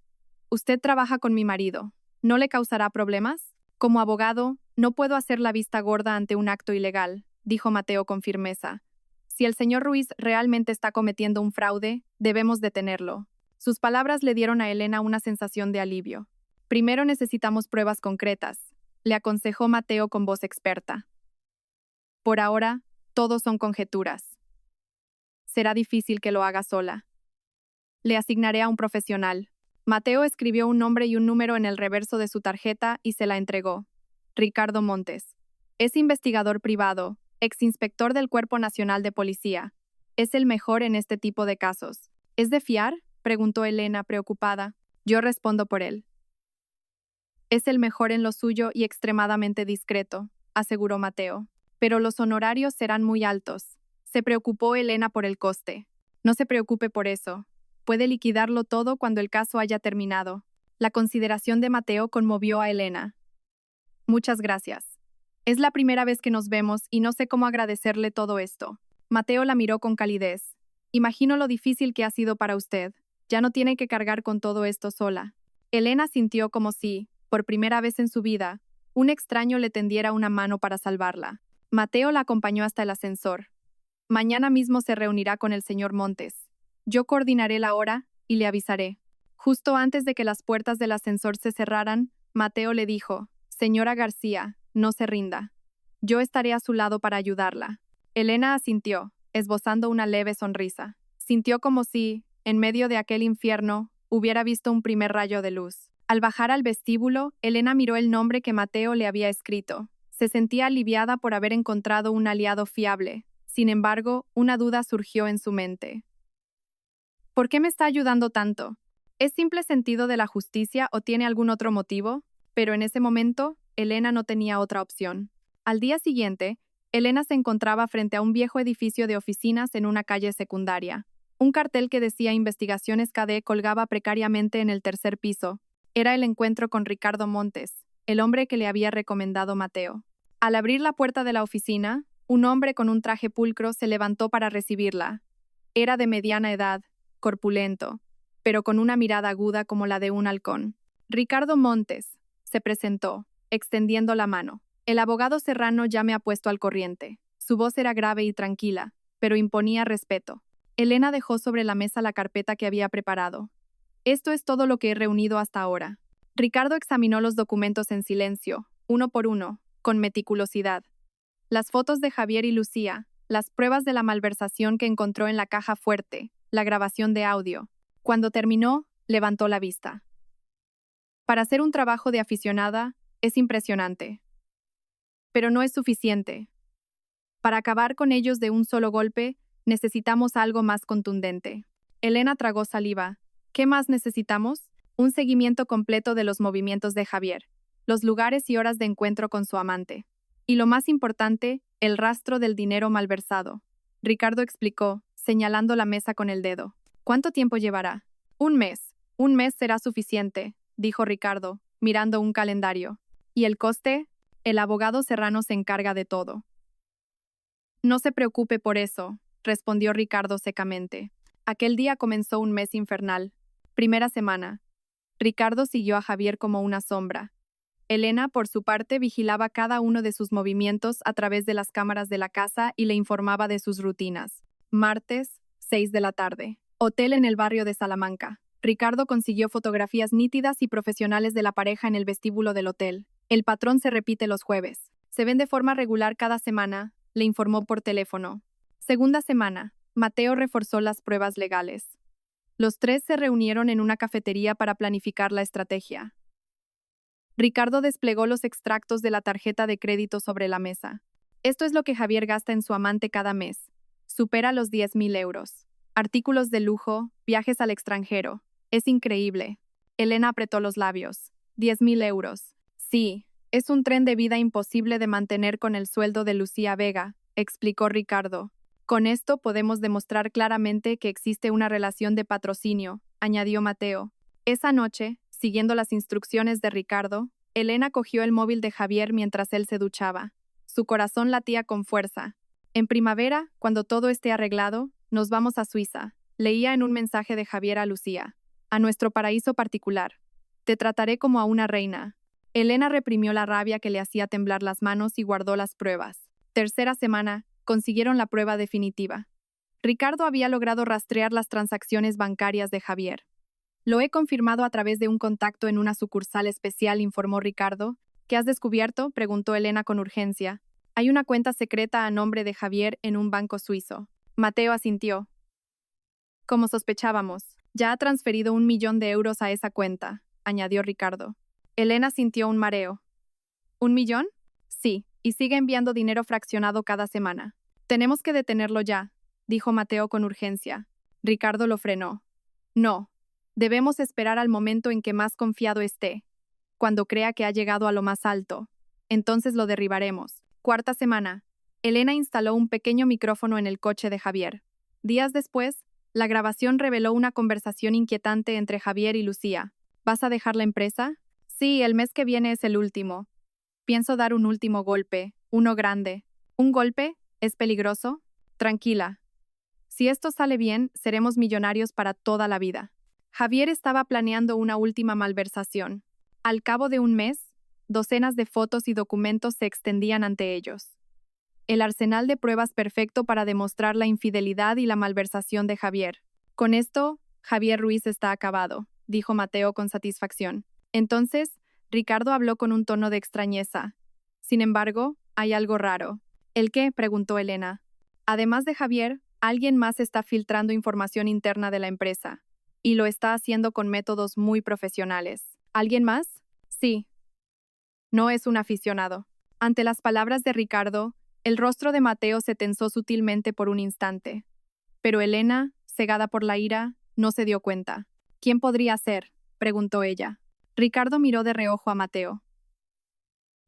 Speaker 1: usted trabaja con mi marido. ¿No le causará problemas? Como abogado, no puedo hacer la vista gorda ante un acto ilegal, dijo Mateo con firmeza. Si el señor Ruiz realmente está cometiendo un fraude, debemos detenerlo. Sus palabras le dieron a Elena una sensación de alivio. Primero necesitamos pruebas concretas, le aconsejó Mateo con voz experta. Por ahora, todo son conjeturas. Será difícil que lo haga sola. Le asignaré a un profesional. Mateo escribió un nombre y un número en el reverso de su tarjeta y se la entregó. Ricardo Montes. Es investigador privado, exinspector del Cuerpo Nacional de Policía. Es el mejor en este tipo de casos. ¿Es de fiar? Preguntó Elena, preocupada. Yo respondo por él. Es el mejor en lo suyo y extremadamente discreto, aseguró Mateo. Pero los honorarios serán muy altos. Se preocupó Elena por el coste. No se preocupe por eso. Puede liquidarlo todo cuando el caso haya terminado. La consideración de Mateo conmovió a Elena. Muchas gracias. Es la primera vez que nos vemos y no sé cómo agradecerle todo esto. Mateo la miró con calidez. Imagino lo difícil que ha sido para usted. Ya no tiene que cargar con todo esto sola. Elena sintió como si, por primera vez en su vida, un extraño le tendiera una mano para salvarla. Mateo la acompañó hasta el ascensor. Mañana mismo se reunirá con el señor Montes. Yo coordinaré la hora y le avisaré. Justo antes de que las puertas del ascensor se cerraran, Mateo le dijo, Señora García, no se rinda. Yo estaré a su lado para ayudarla. Elena asintió, esbozando una leve sonrisa. Sintió como si, en medio de aquel infierno, hubiera visto un primer rayo de luz. Al bajar al vestíbulo, Elena miró el nombre que Mateo le había escrito. Se sentía aliviada por haber encontrado un aliado fiable. Sin embargo, una duda surgió en su mente. ¿Por qué me está ayudando tanto? ¿Es simple sentido de la justicia o tiene algún otro motivo? Pero en ese momento, Elena no tenía otra opción. Al día siguiente, Elena se encontraba frente a un viejo edificio de oficinas en una calle secundaria. Un cartel que decía Investigaciones KD colgaba precariamente en el tercer piso. Era el encuentro con Ricardo Montes, el hombre que le había recomendado Mateo. Al abrir la puerta de la oficina, un hombre con un traje pulcro se levantó para recibirla. Era de mediana edad, corpulento, pero con una mirada aguda como la de un halcón. Ricardo Montes, se presentó, extendiendo la mano. El abogado Serrano ya me ha puesto al corriente. Su voz era grave y tranquila, pero imponía respeto. Elena dejó sobre la mesa la carpeta que había preparado. Esto es todo lo que he reunido hasta ahora. Ricardo examinó los documentos en silencio, uno por uno, con meticulosidad. Las fotos de Javier y Lucía, las pruebas de la malversación que encontró en la caja fuerte, la grabación de audio. Cuando terminó, levantó la vista. Para hacer un trabajo de aficionada, es impresionante. Pero no es suficiente. Para acabar con ellos de un solo golpe, necesitamos algo más contundente. Elena tragó saliva. ¿Qué más necesitamos? Un seguimiento completo de los movimientos de Javier, los lugares y horas de encuentro con su amante. Y lo más importante, el rastro del dinero malversado. Ricardo explicó, señalando la mesa con el dedo. ¿Cuánto tiempo llevará? Un mes. Un mes será suficiente, dijo Ricardo, mirando un calendario. ¿Y el coste? El abogado Serrano se encarga de todo. No se preocupe por eso, respondió Ricardo secamente. Aquel día comenzó un mes infernal. Primera semana. Ricardo siguió a Javier como una sombra. Elena, por su parte, vigilaba cada uno de sus movimientos a través de las cámaras de la casa y le informaba de sus rutinas. Martes, 6 de la tarde. Hotel en el barrio de Salamanca. Ricardo consiguió fotografías nítidas y profesionales de la pareja en el vestíbulo del hotel. El patrón se repite los jueves. Se ven de forma regular cada semana, le informó por teléfono. Segunda semana. Mateo reforzó las pruebas legales. Los tres se reunieron en una cafetería para planificar la estrategia. Ricardo desplegó los extractos de la tarjeta de crédito sobre la mesa. Esto es lo que Javier gasta en su amante cada mes. Supera los 10.000 euros. Artículos de lujo, viajes al extranjero. Es increíble. Elena apretó los labios. 10.000 euros. Sí, es un tren de vida imposible de mantener con el sueldo de Lucía Vega, explicó Ricardo. Con esto podemos demostrar claramente que existe una relación de patrocinio, añadió Mateo. Esa noche, siguiendo las instrucciones de Ricardo, Elena cogió el móvil de Javier mientras él se duchaba. Su corazón latía con fuerza. En primavera, cuando todo esté arreglado, nos vamos a Suiza, leía en un mensaje de Javier a Lucía. A nuestro paraíso particular. Te trataré como a una reina. Elena reprimió la rabia que le hacía temblar las manos y guardó las pruebas. Tercera semana, consiguieron la prueba definitiva. Ricardo había logrado rastrear las transacciones bancarias de Javier. Lo he confirmado a través de un contacto en una sucursal especial, informó Ricardo. ¿Qué has descubierto?, preguntó Elena con urgencia. Hay una cuenta secreta a nombre de Javier en un banco suizo. Mateo asintió. Como sospechábamos, ya ha transferido 1.000.000 de euros a esa cuenta, añadió Ricardo. Elena sintió un mareo. ¿1.000.000? Sí, y sigue enviando dinero fraccionado cada semana. Tenemos que detenerlo ya, dijo Mateo con urgencia. Ricardo lo frenó. No. Debemos esperar al momento en que más confiado esté. Cuando crea que ha llegado a lo más alto. Entonces lo derribaremos. Cuarta semana. Elena instaló un pequeño micrófono en el coche de Javier. Días después, la grabación reveló una conversación inquietante entre Javier y Lucía. ¿Vas a dejar la empresa? Sí, el mes que viene es el último. Pienso dar un último golpe, uno grande. ¿Un golpe? ¿Es peligroso? Tranquila. Si esto sale bien, seremos millonarios para toda la vida. Javier estaba planeando una última malversación. Al cabo de un mes, docenas de fotos y documentos se extendían ante ellos. El arsenal de pruebas perfecto para demostrar la infidelidad y la malversación de Javier. Con esto, Javier Ruiz está acabado, dijo Mateo con satisfacción. Entonces, Ricardo habló con un tono de extrañeza. Sin embargo, hay algo raro. ¿El qué?, preguntó Elena. Además de Javier, alguien más está filtrando información interna de la empresa. Y lo está haciendo con métodos muy profesionales. ¿Alguien más? Sí. No es un aficionado. Ante las palabras de Ricardo, el rostro de Mateo se tensó sutilmente por un instante. Pero Elena, cegada por la ira, no se dio cuenta. ¿Quién podría ser?, preguntó ella. Ricardo miró de reojo a Mateo.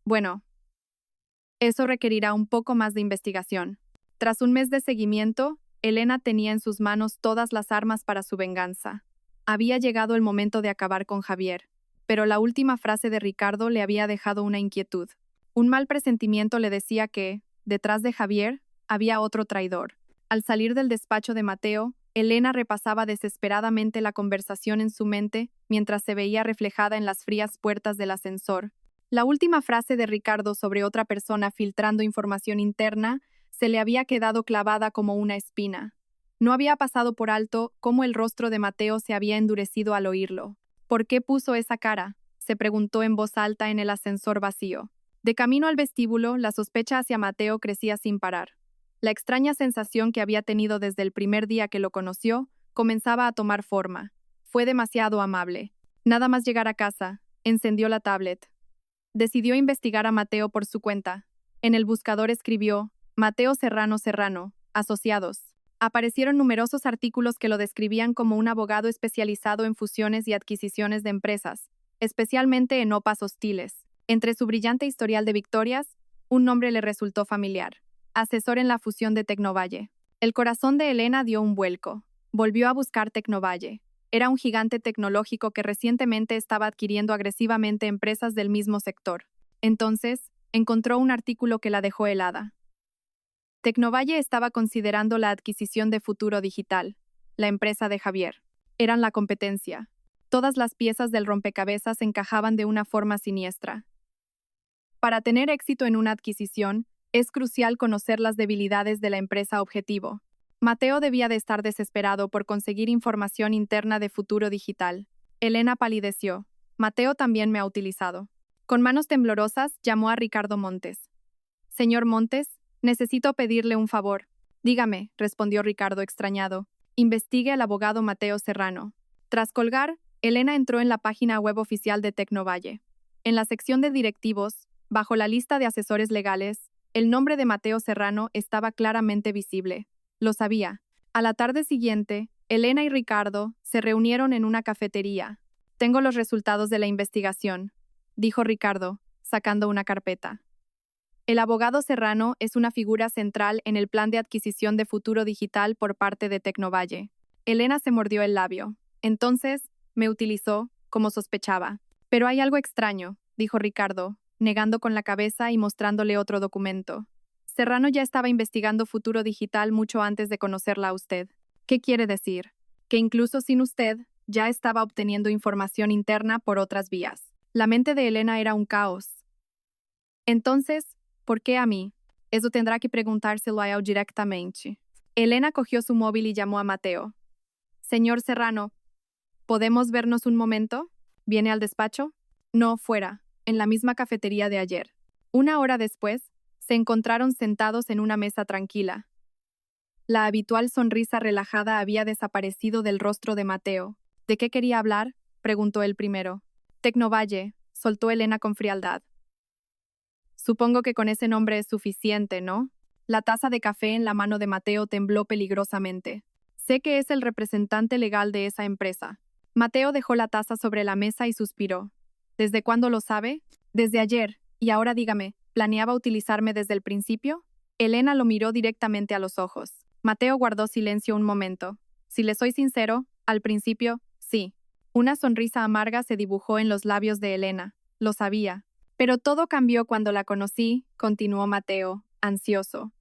Speaker 1: Bueno, eso requerirá un poco más de investigación. Tras un mes de seguimiento, Elena tenía en sus manos todas las armas para su venganza. Había llegado el momento de acabar con Javier, pero la última frase de Ricardo le había dejado una inquietud. Un mal presentimiento le decía que, detrás de Javier, había otro traidor. Al salir del despacho de Mateo, Elena repasaba desesperadamente la conversación en su mente mientras se veía reflejada en las frías puertas del ascensor. La última frase de Ricardo sobre otra persona filtrando información interna se le había quedado clavada como una espina. No había pasado por alto cómo el rostro de Mateo se había endurecido al oírlo. ¿Por qué puso esa cara?, se preguntó en voz alta en el ascensor vacío. De camino al vestíbulo, la sospecha hacia Mateo crecía sin parar. La extraña sensación que había tenido desde el primer día que lo conoció comenzaba a tomar forma. Fue demasiado amable. Nada más llegar a casa, encendió la tablet. Decidió investigar a Mateo por su cuenta. En el buscador escribió Mateo Serrano Serrano, asociados. Aparecieron numerosos artículos que lo describían como un abogado especializado en fusiones y adquisiciones de empresas, especialmente en OPAs hostiles. Entre su brillante historial de victorias, un nombre le resultó familiar: asesor en la fusión de Tecnovalle. El corazón de Elena dio un vuelco. Volvió a buscar Tecnovalle. Era un gigante tecnológico que recientemente estaba adquiriendo agresivamente empresas del mismo sector. Entonces, encontró un artículo que la dejó helada. Tecnovalle estaba considerando la adquisición de Futuro Digital, la empresa de Javier. Eran la competencia. Todas las piezas del rompecabezas encajaban de una forma siniestra. Para tener éxito en una adquisición, es crucial conocer las debilidades de la empresa objetivo. Mateo debía de estar desesperado por conseguir información interna de Futuro Digital. Elena palideció. Mateo también me ha utilizado. Con manos temblorosas, llamó a Ricardo Montes. Señor Montes, necesito pedirle un favor. Dígame, respondió Ricardo extrañado. Investigue al abogado Mateo Serrano. Tras colgar, Elena entró en la página web oficial de Tecnovalle. En la sección de directivos, bajo la lista de asesores legales, el nombre de Mateo Serrano estaba claramente visible. Lo sabía. A la tarde siguiente, Elena y Ricardo se reunieron en una cafetería. Tengo los resultados de la investigación, dijo Ricardo, sacando una carpeta. El abogado Serrano es una figura central en el plan de adquisición de Futuro Digital por parte de Tecnovalle. Elena se mordió el labio. Entonces, me utilizó, como sospechaba. Pero hay algo extraño, dijo Ricardo, negando con la cabeza y mostrándole otro documento. Serrano ya estaba investigando Futuro Digital mucho antes de conocerla a usted. ¿Qué quiere decir? Que incluso sin usted, ya estaba obteniendo información interna por otras vías. La mente de Elena era un caos. Entonces, ¿por qué a mí? Eso tendrá que preguntárselo a él directamente. Elena cogió su móvil y llamó a Mateo. Señor Serrano, ¿podemos vernos un momento? ¿Viene al despacho? No, fuera, en la misma cafetería de ayer. Una hora después, se encontraron sentados en una mesa tranquila. La habitual sonrisa relajada había desaparecido del rostro de Mateo. ¿De qué quería hablar?, preguntó el primero. Tecnovalle, soltó Elena con frialdad. Supongo que con ese nombre es suficiente, ¿no? La taza de café en la mano de Mateo tembló peligrosamente. Sé que es el representante legal de esa empresa. Mateo dejó la taza sobre la mesa y suspiró. ¿Desde cuándo lo sabe? Desde ayer. Y ahora dígame, ¿planeaba utilizarme desde el principio? Elena lo miró directamente a los ojos. Mateo guardó silencio un momento. Si le soy sincero, al principio, sí. Una sonrisa amarga se dibujó en los labios de Elena. Lo sabía. Pero todo cambió cuando la conocí, continuó Mateo, ansioso.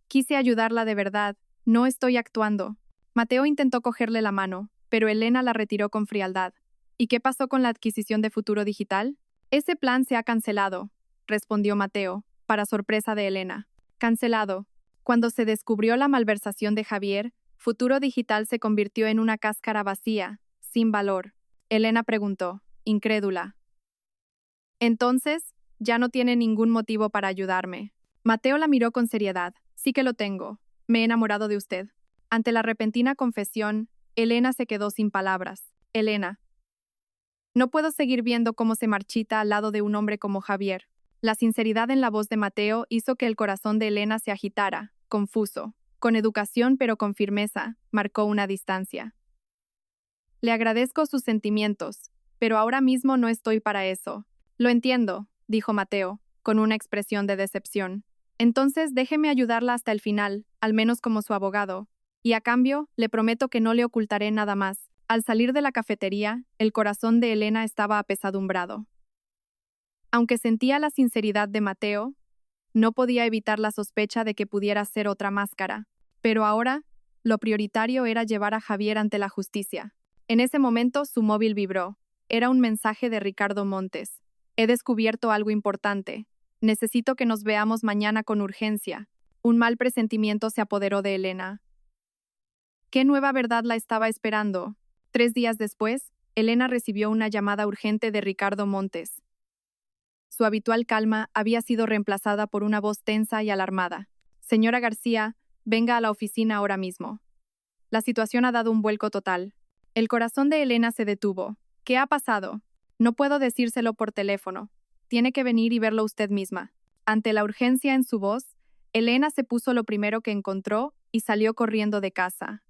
Speaker 1: Quise ayudarla de verdad, no estoy actuando. Mateo intentó cogerle la mano, pero Elena la retiró con frialdad. ¿Y qué pasó con la adquisición de Futuro Digital? Ese plan se ha cancelado, respondió Mateo, para sorpresa de Elena. Cancelado. Cuando se descubrió la malversación de Javier, Futuro Digital se convirtió en una cáscara vacía, sin valor. Elena preguntó, incrédula. Entonces, ya no tiene ningún motivo para ayudarme. Mateo la miró con seriedad. Sí que lo tengo. Me he enamorado de usted. Ante la repentina confesión, Elena se quedó sin palabras. Elena. No puedo seguir viendo cómo se marchita al lado de un hombre como Javier. La sinceridad en la voz de Mateo hizo que el corazón de Elena se agitara, confuso. Con educación pero con firmeza, marcó una distancia. Le agradezco sus sentimientos, pero ahora mismo no estoy para eso. Lo entiendo, dijo Mateo, con una expresión de decepción. Entonces déjeme ayudarla hasta el final, al menos como su abogado. Y a cambio, le prometo que no le ocultaré nada más. Al salir de la cafetería, el corazón de Elena estaba apesadumbrado. Aunque sentía la sinceridad de Mateo, no podía evitar la sospecha de que pudiera ser otra máscara. Pero ahora, lo prioritario era llevar a Javier ante la justicia. En ese momento, su móvil vibró. Era un mensaje de Ricardo Montes. He descubierto algo importante. Necesito que nos veamos mañana con urgencia. Un mal presentimiento se apoderó de Elena. ¿Qué nueva verdad la estaba esperando? 3 días después, Elena recibió una llamada urgente de Ricardo Montes. Su habitual calma había sido reemplazada por una voz tensa y alarmada. Señora García, venga a la oficina ahora mismo. La situación ha dado un vuelco total. El corazón de Elena se detuvo. ¿Qué ha pasado? No puedo decírselo por teléfono. Tiene que venir y verlo usted misma. Ante la urgencia en su voz, Elena se puso lo primero que encontró y salió corriendo de casa.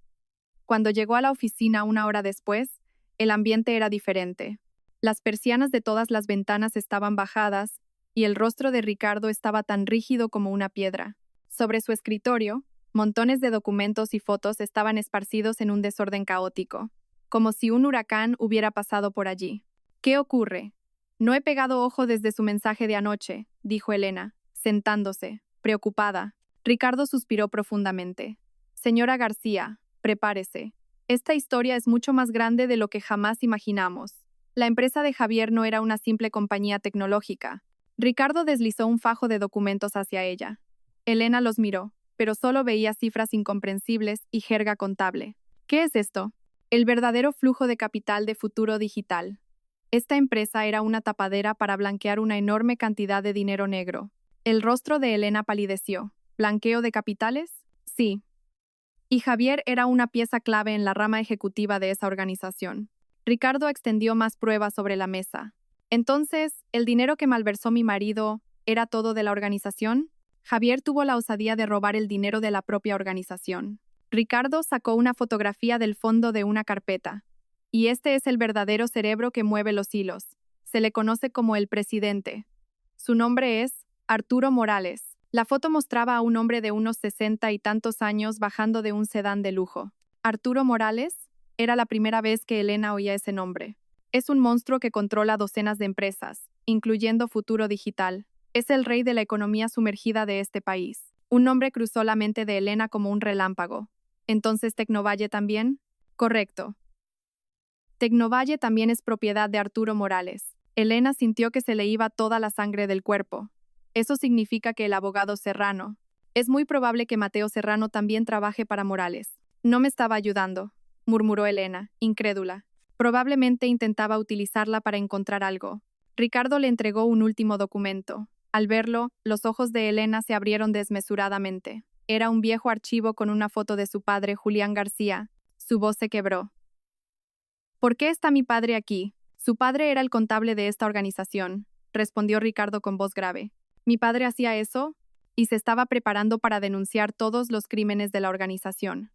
Speaker 1: Cuando llegó a la oficina 1 hora después, el ambiente era diferente. Las persianas de todas las ventanas estaban bajadas y el rostro de Ricardo estaba tan rígido como una piedra. Sobre su escritorio, montones de documentos y fotos estaban esparcidos en un desorden caótico, como si un huracán hubiera pasado por allí. ¿Qué ocurre? No he pegado ojo desde su mensaje de anoche, dijo Elena, sentándose, preocupada. Ricardo suspiró profundamente. Señora García, prepárese. Esta historia es mucho más grande de lo que jamás imaginamos. La empresa de Javier no era una simple compañía tecnológica. Ricardo deslizó un fajo de documentos hacia ella. Elena los miró, pero solo veía cifras incomprensibles y jerga contable. ¿Qué es esto? El verdadero flujo de capital de Futuro Digital. Esta empresa era una tapadera para blanquear una enorme cantidad de dinero negro. El rostro de Elena palideció. ¿Blanqueo de capitales? Sí. Y Javier era una pieza clave en la rama ejecutiva de esa organización. Ricardo extendió más pruebas sobre la mesa. Entonces, ¿el dinero que malversó mi marido era todo de la organización? Javier tuvo la osadía de robar el dinero de la propia organización. Ricardo sacó una fotografía del fondo de una carpeta. Y este es el verdadero cerebro que mueve los hilos. Se le conoce como el presidente. Su nombre es Arturo Morales. La foto mostraba a un hombre de unos 60 y tantos años bajando de un sedán de lujo. Arturo Morales era la primera vez que Elena oía ese nombre. Es un monstruo que controla docenas de empresas, incluyendo Futuro Digital. Es el rey de la economía sumergida de este país. Un nombre cruzó la mente de Elena como un relámpago. ¿Entonces Tecnovalle también? Correcto. Tecnovalle también es propiedad de Arturo Morales. Elena sintió que se le iba toda la sangre del cuerpo. Eso significa que el abogado Serrano. Es muy probable que Mateo Serrano también trabaje para Morales. No me estaba ayudando, murmuró Elena, incrédula. Probablemente intentaba utilizarla para encontrar algo. Ricardo le entregó un último documento. Al verlo, los ojos de Elena se abrieron desmesuradamente. Era un viejo archivo con una foto de su padre, Julián García. Su voz se quebró. ¿Por qué está mi padre aquí? Su padre era el contable de esta organización, respondió Ricardo con voz grave. Mi padre hacía eso y se estaba preparando para denunciar todos los crímenes de la organización.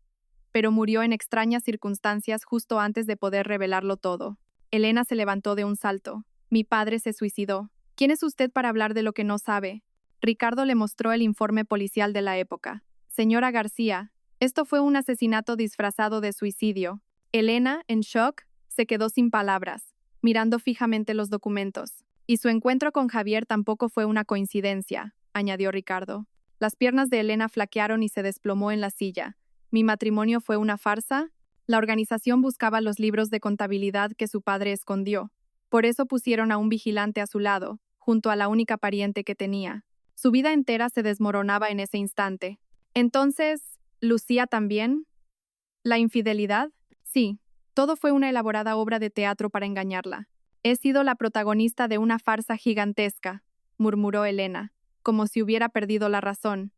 Speaker 1: Pero murió en extrañas circunstancias justo antes de poder revelarlo todo. Elena se levantó de un salto. Mi padre se suicidó. ¿Quién es usted para hablar de lo que no sabe? Ricardo le mostró el informe policial de la época. Señora García, esto fue un asesinato disfrazado de suicidio. Elena, en shock, se quedó sin palabras, mirando fijamente los documentos. Y su encuentro con Javier tampoco fue una coincidencia, añadió Ricardo. Las piernas de Elena flaquearon y se desplomó en la silla. ¿Mi matrimonio fue una farsa? La organización buscaba los libros de contabilidad que su padre escondió. Por eso pusieron a un vigilante a su lado, junto a la única pariente que tenía. Su vida entera se desmoronaba en ese instante. Entonces, ¿Lucía también? ¿La infidelidad? Sí, todo fue una elaborada obra de teatro para engañarla. He sido la protagonista de una farsa gigantesca, murmuró Elena, como si hubiera perdido la razón.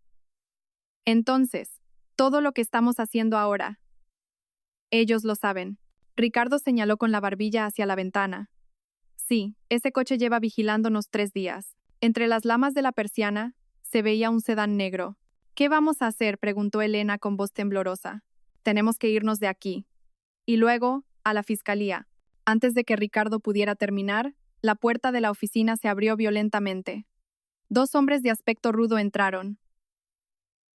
Speaker 1: Entonces, todo lo que estamos haciendo ahora. Ellos lo saben. Ricardo señaló con la barbilla hacia la ventana. Sí, ese coche lleva vigilándonos 3 días. Entre las lamas de la persiana, se veía un sedán negro. ¿Qué vamos a hacer?, preguntó Elena con voz temblorosa. Tenemos que irnos de aquí. Y luego, a la fiscalía. Antes de que Ricardo pudiera terminar, la puerta de la oficina se abrió violentamente. Dos hombres de aspecto rudo entraron.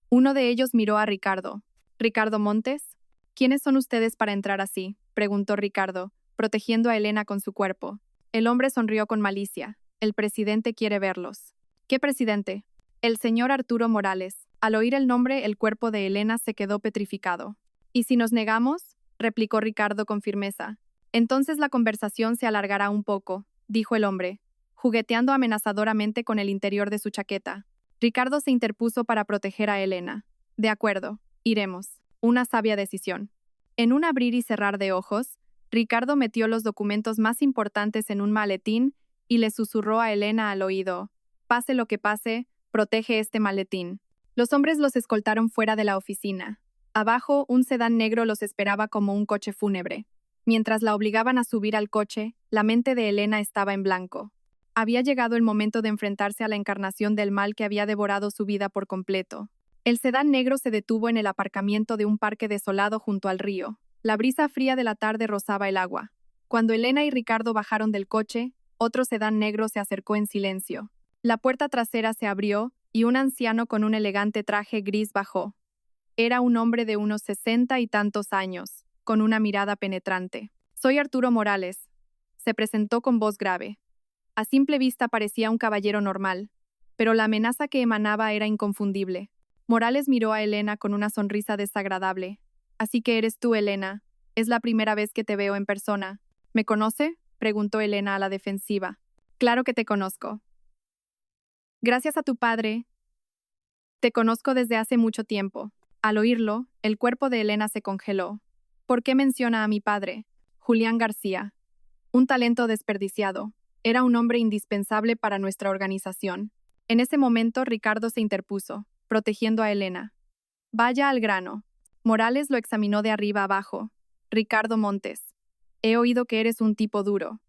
Speaker 1: Uno de ellos miró a Ricardo. ¿Ricardo Montes? ¿Quiénes son ustedes para entrar así?, preguntó Ricardo, protegiendo a Elena con su cuerpo. El hombre sonrió con malicia. El presidente quiere verlos. ¿Qué presidente? El señor Arturo Morales. Al oír el nombre, el cuerpo de Elena se quedó petrificado. ¿Y si nos negamos?, replicó Ricardo con firmeza. Entonces la conversación se alargará un poco, dijo el hombre, jugueteando amenazadoramente con el interior de su chaqueta. Ricardo se interpuso para proteger a Elena. De acuerdo, iremos. Una sabia decisión. En un abrir y cerrar de ojos, Ricardo metió los documentos más importantes en un maletín y le susurró a Elena al oído: «Pase lo que pase, protege este maletín». Los hombres los escoltaron fuera de la oficina. Abajo, un sedán negro los esperaba como un coche fúnebre. Mientras la obligaban a subir al coche, la mente de Elena estaba en blanco. Había llegado el momento de enfrentarse a la encarnación del mal que había devorado su vida por completo. El sedán negro se detuvo en el aparcamiento de un parque desolado junto al río. La brisa fría de la tarde rozaba el agua. Cuando Elena y Ricardo bajaron del coche, otro sedán negro se acercó en silencio. La puerta trasera se abrió y un anciano con un elegante traje gris bajó. Era un hombre de unos 60 y tantos años, con una mirada penetrante. «Soy Arturo Morales», se presentó con voz grave. A simple vista parecía un caballero normal, pero la amenaza que emanaba era inconfundible. Morales miró a Elena con una sonrisa desagradable. «Así que eres tú, Elena. Es la primera vez que te veo en persona. ¿Me conoce?», preguntó Elena a la defensiva. «Claro que te conozco. Gracias a tu padre. Te conozco desde hace mucho tiempo». Al oírlo, el cuerpo de Elena se congeló. «¿Por qué menciona a mi padre?». Julián García. Un talento desperdiciado. Era un hombre indispensable para nuestra organización. En ese momento, Ricardo se interpuso, protegiendo a Elena. «Vaya al grano». Morales lo examinó de arriba abajo. «Ricardo Montes, he oído que eres un tipo duro.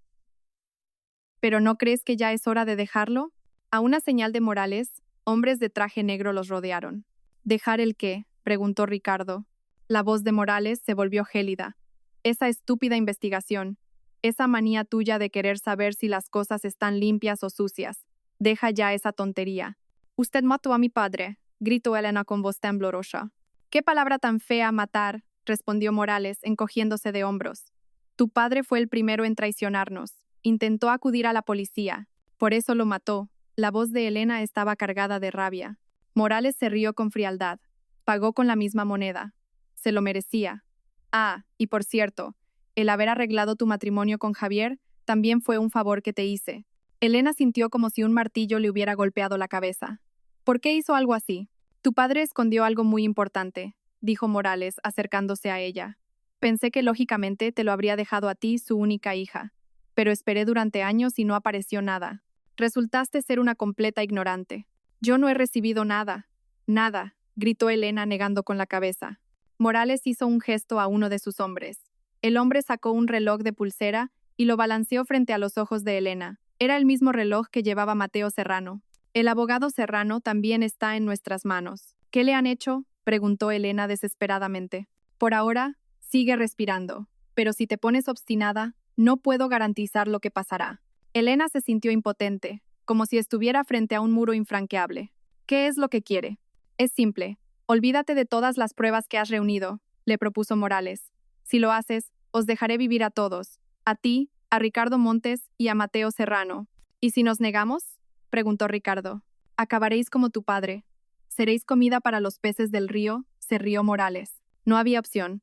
Speaker 1: ¿Pero no crees que ya es hora de dejarlo?». A una señal de Morales, hombres de traje negro los rodearon. «¿Dejar el qué?», preguntó Ricardo. La voz de Morales se volvió gélida. «Esa estúpida investigación. Esa manía tuya de querer saber si las cosas están limpias o sucias. Deja ya esa tontería». «Usted mató a mi padre», gritó Elena con voz temblorosa. «¿Qué palabra tan fea, matar?», respondió Morales, encogiéndose de hombros. «Tu padre fue el primero en traicionarnos. Intentó acudir a la policía. Por eso lo mató». La voz de Elena estaba cargada de rabia. Morales se rió con frialdad. «Pagó con la misma moneda. Se lo merecía. Ah, y por cierto, el haber arreglado tu matrimonio con Javier también fue un favor que te hice». Elena sintió como si un martillo le hubiera golpeado la cabeza. «¿Por qué hizo algo así?». «Tu padre escondió algo muy importante», dijo Morales, acercándose a ella. «Pensé que lógicamente te lo habría dejado a ti, su única hija. Pero esperé durante años y no apareció nada. Resultaste ser una completa ignorante». «Yo no he recibido nada». «Nada», gritó Elena negando con la cabeza. Morales hizo un gesto a uno de sus hombres. El hombre sacó un reloj de pulsera y lo balanceó frente a los ojos de Elena. Era el mismo reloj que llevaba Mateo Serrano. «El abogado Serrano también está en nuestras manos». «¿Qué le han hecho?», preguntó Elena desesperadamente. «Por ahora, sigue respirando. Pero si te pones obstinada, no puedo garantizar lo que pasará». Elena se sintió impotente, como si estuviera frente a un muro infranqueable. «¿Qué es lo que quiere?». «Es simple. Olvídate de todas las pruebas que has reunido», le propuso Morales. «Si lo haces, os dejaré vivir a todos. A ti, a Ricardo Montes y a Mateo Serrano». «¿Y si nos negamos?», preguntó Ricardo. «Acabaréis como tu padre. Seréis comida para los peces del río», se rió Morales. No había opción.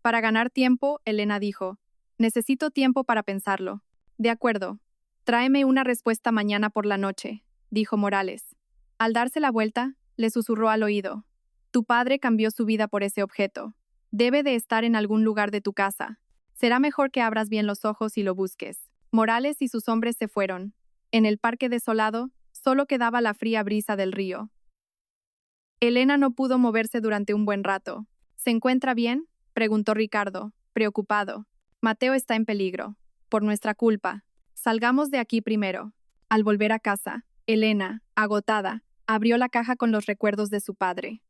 Speaker 1: Para ganar tiempo, Elena dijo: «Necesito tiempo para pensarlo». «De acuerdo. Tráeme una respuesta mañana por la noche», dijo Morales. Al darse la vuelta, le susurró al oído: «Tu padre cambió su vida por ese objeto. Debe de estar en algún lugar de tu casa. Será mejor que abras bien los ojos y lo busques». Morales y sus hombres se fueron. En el parque desolado, solo quedaba la fría brisa del río. Elena no pudo moverse durante un buen rato. «¿Se encuentra bien?», preguntó Ricardo, preocupado. «Mateo está en peligro. Por nuestra culpa. Salgamos de aquí primero». Al volver a casa, Elena, agotada, abrió la caja con los recuerdos de su padre.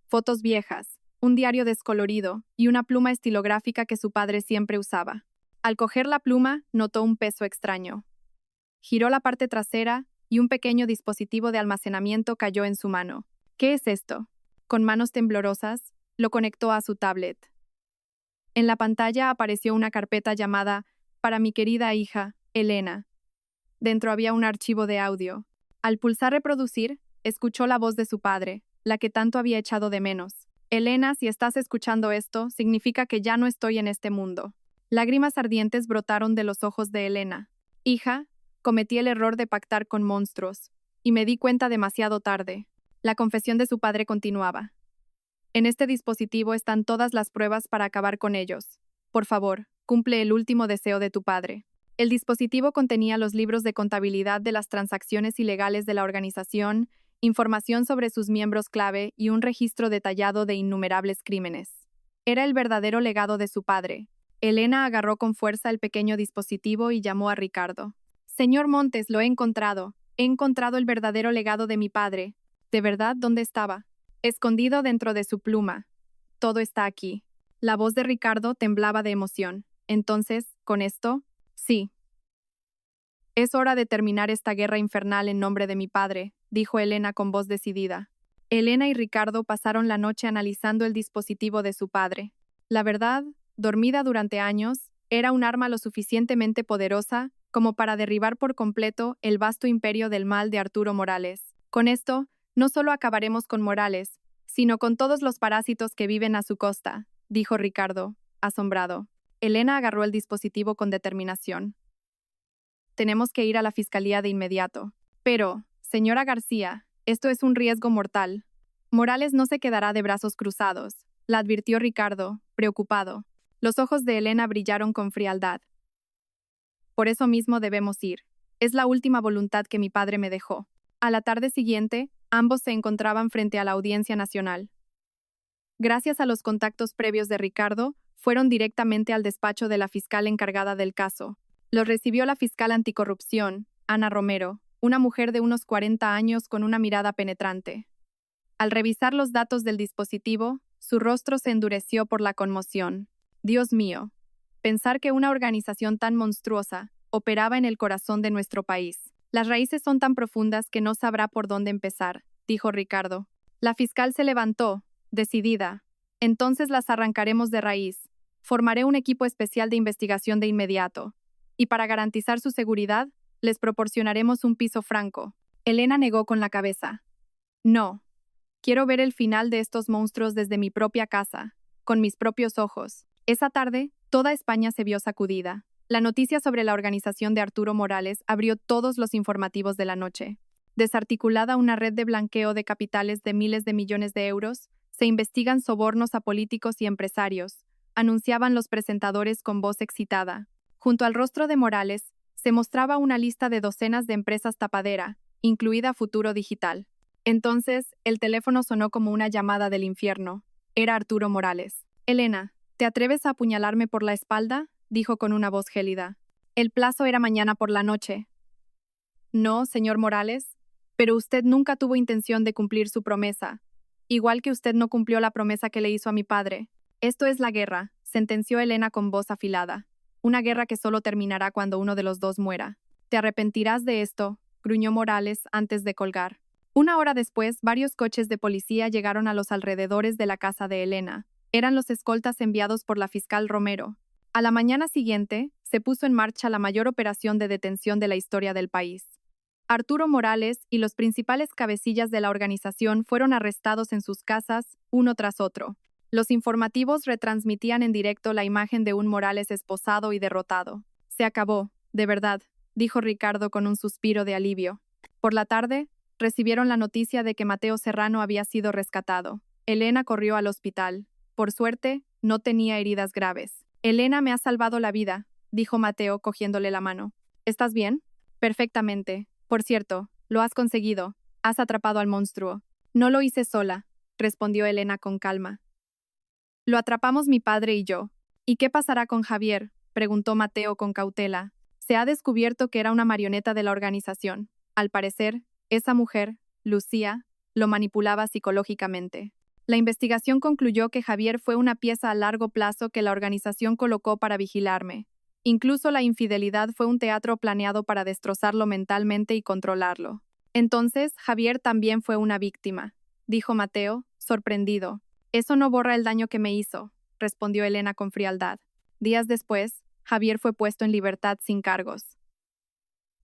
Speaker 1: Fotos viejas, un diario descolorido y una pluma estilográfica que su padre siempre usaba. Al coger la pluma, notó un peso extraño. Giró la parte trasera y un pequeño dispositivo de almacenamiento cayó en su mano. ¿Qué es esto? Con manos temblorosas, lo conectó a su tablet. En la pantalla apareció una carpeta llamada Para mi querida hija, Elena. Dentro había un archivo de audio. Al pulsar reproducir, escuchó la voz de su padre, la que tanto había echado de menos. Elena, si estás escuchando esto, significa que ya no estoy en este mundo. Lágrimas ardientes brotaron de los ojos de Elena. Hija, cometí el error de pactar con monstruos, y me di cuenta demasiado tarde. La confesión de su padre continuaba. En este dispositivo están todas las pruebas para acabar con ellos. Por favor, cumple el último deseo de tu padre. El dispositivo contenía los libros de contabilidad de las transacciones ilegales de la organización, información sobre sus miembros clave y un registro detallado de innumerables crímenes. Era el verdadero legado de su padre. Elena agarró con fuerza el pequeño dispositivo y llamó a Ricardo. Señor Montes, lo he encontrado. He encontrado el verdadero legado de mi padre. ¿De verdad dónde estaba? Escondido dentro de su pluma. Todo está aquí. La voz de Ricardo temblaba de emoción. Entonces, ¿con esto? Sí. Es hora de terminar esta guerra infernal en nombre de mi padre, dijo Elena con voz decidida. Elena y Ricardo pasaron la noche analizando el dispositivo de su padre. La verdad, dormida durante años, era un arma lo suficientemente poderosa como para derribar por completo el vasto imperio del mal de Arturo Morales. Con esto, no solo acabaremos con Morales, sino con todos los parásitos que viven a su costa, dijo Ricardo, asombrado. Elena agarró el dispositivo con determinación. Tenemos que ir a la fiscalía de inmediato. Pero, señora García, esto es un riesgo mortal. Morales no se quedará de brazos cruzados, la advirtió Ricardo, preocupado. Los ojos de Elena brillaron con frialdad. Por eso mismo debemos ir. Es la última voluntad que mi padre me dejó. A la tarde siguiente, ambos se encontraban frente a la Audiencia Nacional. Gracias a los contactos previos de Ricardo, fueron directamente al despacho de la fiscal encargada del caso. Los recibió la fiscal anticorrupción, Ana Romero, una mujer de unos 40 años con una mirada penetrante. Al revisar los datos del dispositivo, su rostro se endureció por la conmoción. Dios mío, pensar que una organización tan monstruosa operaba en el corazón de nuestro país. Las raíces son tan profundas que no sabrá por dónde empezar, dijo Ricardo. La fiscal se levantó, decidida. Entonces las arrancaremos de raíz. Formaré un equipo especial de investigación de inmediato. Y para garantizar su seguridad, les proporcionaremos un piso franco. Elena negó con la cabeza. No. Quiero ver el final de estos monstruos desde mi propia casa, con mis propios ojos. Esa tarde, toda España se vio sacudida. La noticia sobre la organización de Arturo Morales abrió todos los informativos de la noche. Desarticulada una red de blanqueo de capitales de miles de millones de euros, se investigan sobornos a políticos y empresarios, anunciaban los presentadores con voz excitada. Junto al rostro de Morales, se mostraba una lista de docenas de empresas tapadera, incluida Futuro Digital. Entonces, el teléfono sonó como una llamada del infierno. Era Arturo Morales. Elena, ¿te atreves a apuñalarme por la espalda?, dijo con una voz gélida. El plazo era mañana por la noche. No, señor Morales, pero usted nunca tuvo intención de cumplir su promesa, igual que usted no cumplió la promesa que le hizo a mi padre. Esto es la guerra, sentenció Elena con voz afilada. Una guerra que solo terminará cuando uno de los dos muera. Te arrepentirás de esto, gruñó Morales antes de colgar. Una hora después, varios coches de policía llegaron a los alrededores de la casa de Elena. Eran los escoltas enviados por la fiscal Romero. A la mañana siguiente, se puso en marcha la mayor operación de detención de la historia del país. Arturo Morales y los principales cabecillas de la organización fueron arrestados en sus casas, uno tras otro. Los informativos retransmitían en directo la imagen de un Morales esposado y derrotado. Se acabó, de verdad, dijo Ricardo con un suspiro de alivio. Por la tarde, recibieron la noticia de que Mateo Serrano había sido rescatado. Elena corrió al hospital. Por suerte, no tenía heridas graves. Elena me ha salvado la vida, dijo Mateo cogiéndole la mano. ¿Estás bien? Perfectamente. Por cierto, lo has conseguido. Has atrapado al monstruo. No lo hice sola, respondió Elena con calma. Lo atrapamos mi padre y yo. ¿Y qué pasará con Javier?, preguntó Mateo con cautela. Se ha descubierto que era una marioneta de la organización. Al parecer, esa mujer, Lucía, lo manipulaba psicológicamente. La investigación concluyó que Javier fue una pieza a largo plazo que la organización colocó para vigilarme. Incluso la infidelidad fue un teatro planeado para destrozarlo mentalmente y controlarlo. Entonces, Javier también fue una víctima, dijo Mateo, sorprendido. Eso no borra el daño que me hizo, respondió Elena con frialdad. Días después, Javier fue puesto en libertad sin cargos.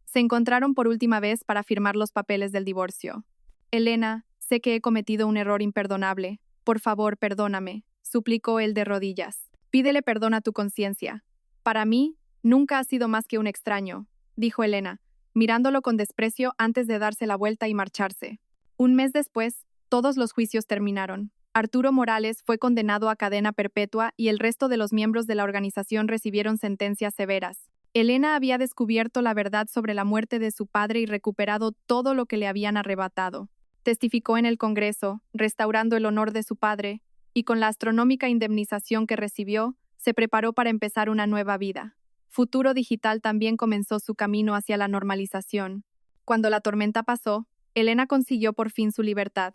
Speaker 1: Se encontraron por última vez para firmar los papeles del divorcio. Elena, sé que he cometido un error imperdonable. Por favor, perdóname, suplicó él de rodillas. Pídele perdón a tu conciencia. Para mí, nunca has sido más que un extraño, dijo Elena, mirándolo con desprecio antes de darse la vuelta y marcharse. Un mes después, todos los juicios terminaron. Arturo Morales fue condenado a cadena perpetua y el resto de los miembros de la organización recibieron sentencias severas. Elena había descubierto la verdad sobre la muerte de su padre y recuperado todo lo que le habían arrebatado. Testificó en el Congreso, restaurando el honor de su padre, y con la astronómica indemnización que recibió, se preparó para empezar una nueva vida. Futuro Digital también comenzó su camino hacia la normalización. Cuando la tormenta pasó, Elena consiguió por fin su libertad.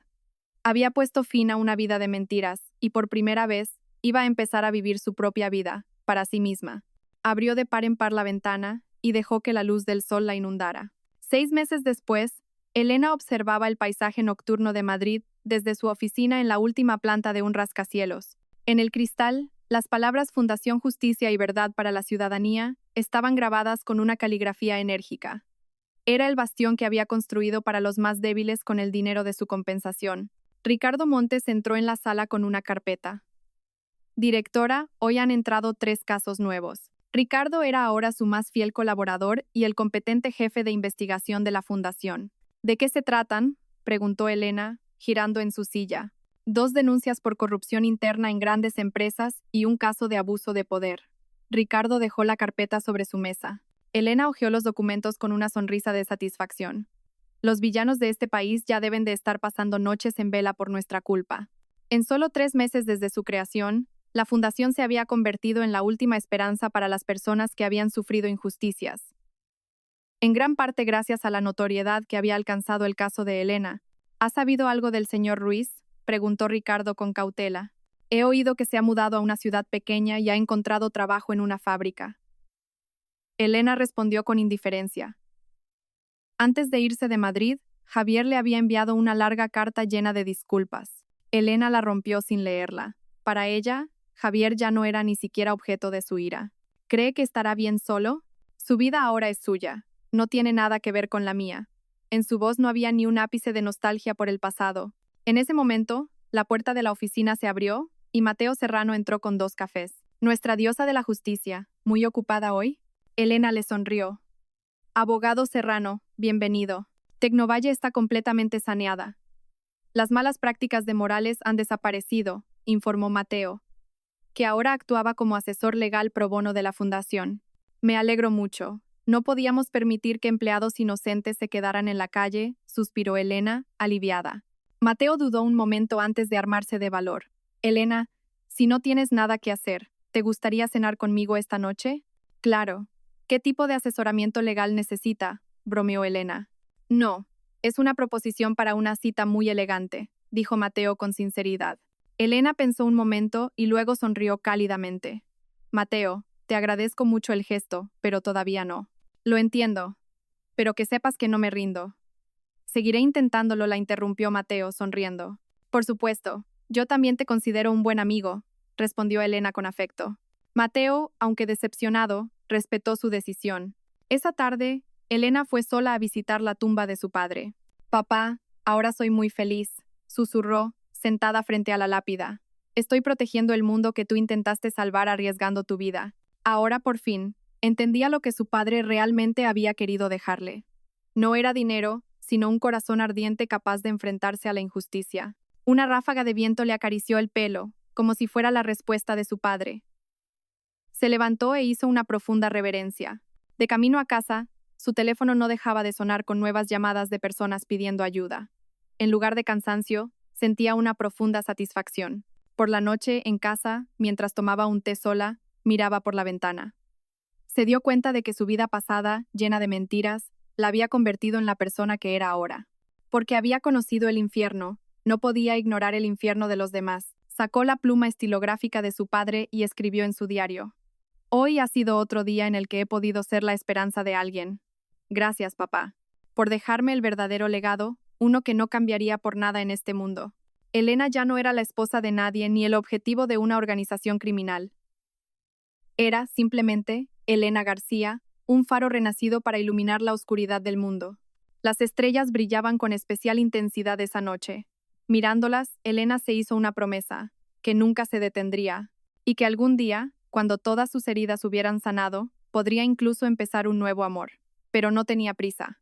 Speaker 1: Había puesto fin a una vida de mentiras, y por primera vez, iba a empezar a vivir su propia vida, para sí misma. Abrió de par en par la ventana y dejó que la luz del sol la inundara. 6 meses después, Elena observaba el paisaje nocturno de Madrid desde su oficina en la última planta de un rascacielos. En el cristal, las palabras Fundación Justicia y Verdad para la Ciudadanía estaban grabadas con una caligrafía enérgica. Era el bastión que había construido para los más débiles con el dinero de su compensación. Ricardo Montes entró en la sala con una carpeta. Directora, hoy han entrado 3 casos nuevos. Ricardo era ahora su más fiel colaborador y el competente jefe de investigación de la fundación. ¿De qué se tratan?, preguntó Elena, girando en su silla. 2 denuncias por corrupción interna en grandes empresas y un caso de abuso de poder. Ricardo dejó la carpeta sobre su mesa. Elena hojeó los documentos con una sonrisa de satisfacción. Los villanos de este país ya deben de estar pasando noches en vela por nuestra culpa. En solo 3 meses desde su creación, la fundación se había convertido en la última esperanza para las personas que habían sufrido injusticias. En gran parte gracias a la notoriedad que había alcanzado el caso de Elena. ¿Has sabido algo del señor Ruiz?, preguntó Ricardo con cautela. He oído que se ha mudado a una ciudad pequeña y ha encontrado trabajo en una fábrica. Elena respondió con indiferencia. Antes de irse de Madrid, Javier le había enviado una larga carta llena de disculpas. Elena la rompió sin leerla. Para ella, Javier ya no era ni siquiera objeto de su ira. ¿Cree que estará bien solo? Su vida ahora es suya. No tiene nada que ver con la mía. En su voz no había ni un ápice de nostalgia por el pasado. En ese momento, la puerta de la oficina se abrió y Mateo Serrano entró con 2 cafés. Nuestra diosa de la justicia, ¿muy ocupada hoy? Elena le sonrió. Abogado Serrano, bienvenido. Tecnovalle está completamente saneada. Las malas prácticas de Morales han desaparecido, informó Mateo, que ahora actuaba como asesor legal pro bono de la fundación. Me alegro mucho. No podíamos permitir que empleados inocentes se quedaran en la calle, suspiró Elena, aliviada. Mateo dudó un momento antes de armarse de valor. Elena, si no tienes nada que hacer, ¿te gustaría cenar conmigo esta noche? Claro. ¿Qué tipo de asesoramiento legal necesita?, bromeó Elena. No, es una proposición para una cita muy elegante, dijo Mateo con sinceridad. Elena pensó un momento y luego sonrió cálidamente. Mateo, te agradezco mucho el gesto, pero todavía no. Lo entiendo, pero que sepas que no me rindo. Seguiré intentándolo, la interrumpió Mateo, sonriendo. Por supuesto, yo también te considero un buen amigo, respondió Elena con afecto. Mateo, aunque decepcionado, respetó su decisión. Esa tarde, Elena fue sola a visitar la tumba de su padre. Papá, ahora soy muy feliz, susurró, sentada frente a la lápida. Estoy protegiendo el mundo que tú intentaste salvar arriesgando tu vida. Ahora, por fin, entendía lo que su padre realmente había querido dejarle. No era dinero, sino un corazón ardiente capaz de enfrentarse a la injusticia. Una ráfaga de viento le acarició el pelo, como si fuera la respuesta de su padre. Se levantó e hizo una profunda reverencia. De camino a casa, su teléfono no dejaba de sonar con nuevas llamadas de personas pidiendo ayuda. En lugar de cansancio, sentía una profunda satisfacción. Por la noche, en casa, mientras tomaba un té sola, miraba por la ventana. Se dio cuenta de que su vida pasada, llena de mentiras, la había convertido en la persona que era ahora. Porque había conocido el infierno, no podía ignorar el infierno de los demás. Sacó la pluma estilográfica de su padre y escribió en su diario. Hoy ha sido otro día en el que he podido ser la esperanza de alguien. Gracias, papá, por dejarme el verdadero legado, uno que no cambiaría por nada en este mundo. Elena ya no era la esposa de nadie ni el objetivo de una organización criminal. Era, simplemente, Elena García, un faro renacido para iluminar la oscuridad del mundo. Las estrellas brillaban con especial intensidad esa noche. Mirándolas, Elena se hizo una promesa, que nunca se detendría, y que algún día, cuando todas sus heridas hubieran sanado, podría incluso empezar un nuevo amor. Pero no tenía prisa.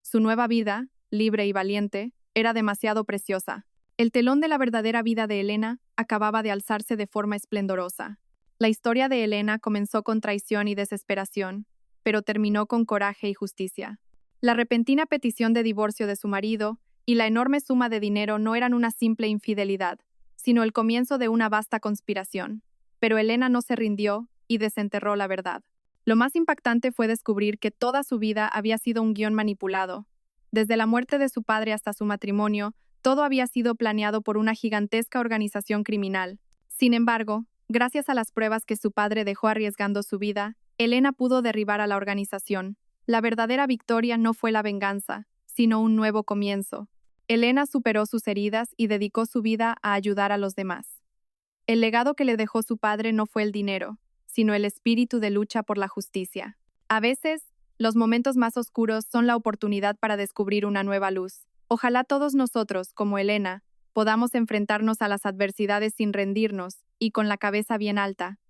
Speaker 1: Su nueva vida, libre y valiente, era demasiado preciosa. El telón de la verdadera vida de Elena acababa de alzarse de forma esplendorosa. La historia de Elena comenzó con traición y desesperación, pero terminó con coraje y justicia. La repentina petición de divorcio de su marido y la enorme suma de dinero no eran una simple infidelidad, sino el comienzo de una vasta conspiración. Pero Elena no se rindió y desenterró la verdad. Lo más impactante fue descubrir que toda su vida había sido un guión manipulado. Desde la muerte de su padre hasta su matrimonio, todo había sido planeado por una gigantesca organización criminal. Sin embargo, gracias a las pruebas que su padre dejó arriesgando su vida, Elena pudo derribar a la organización. La verdadera victoria no fue la venganza, sino un nuevo comienzo. Elena superó sus heridas y dedicó su vida a ayudar a los demás. El legado que le dejó su padre no fue el dinero, sino el espíritu de lucha por la justicia. A veces, los momentos más oscuros son la oportunidad para descubrir una nueva luz. Ojalá todos nosotros, como Elena, podamos enfrentarnos a las adversidades sin rendirnos y con la cabeza bien alta.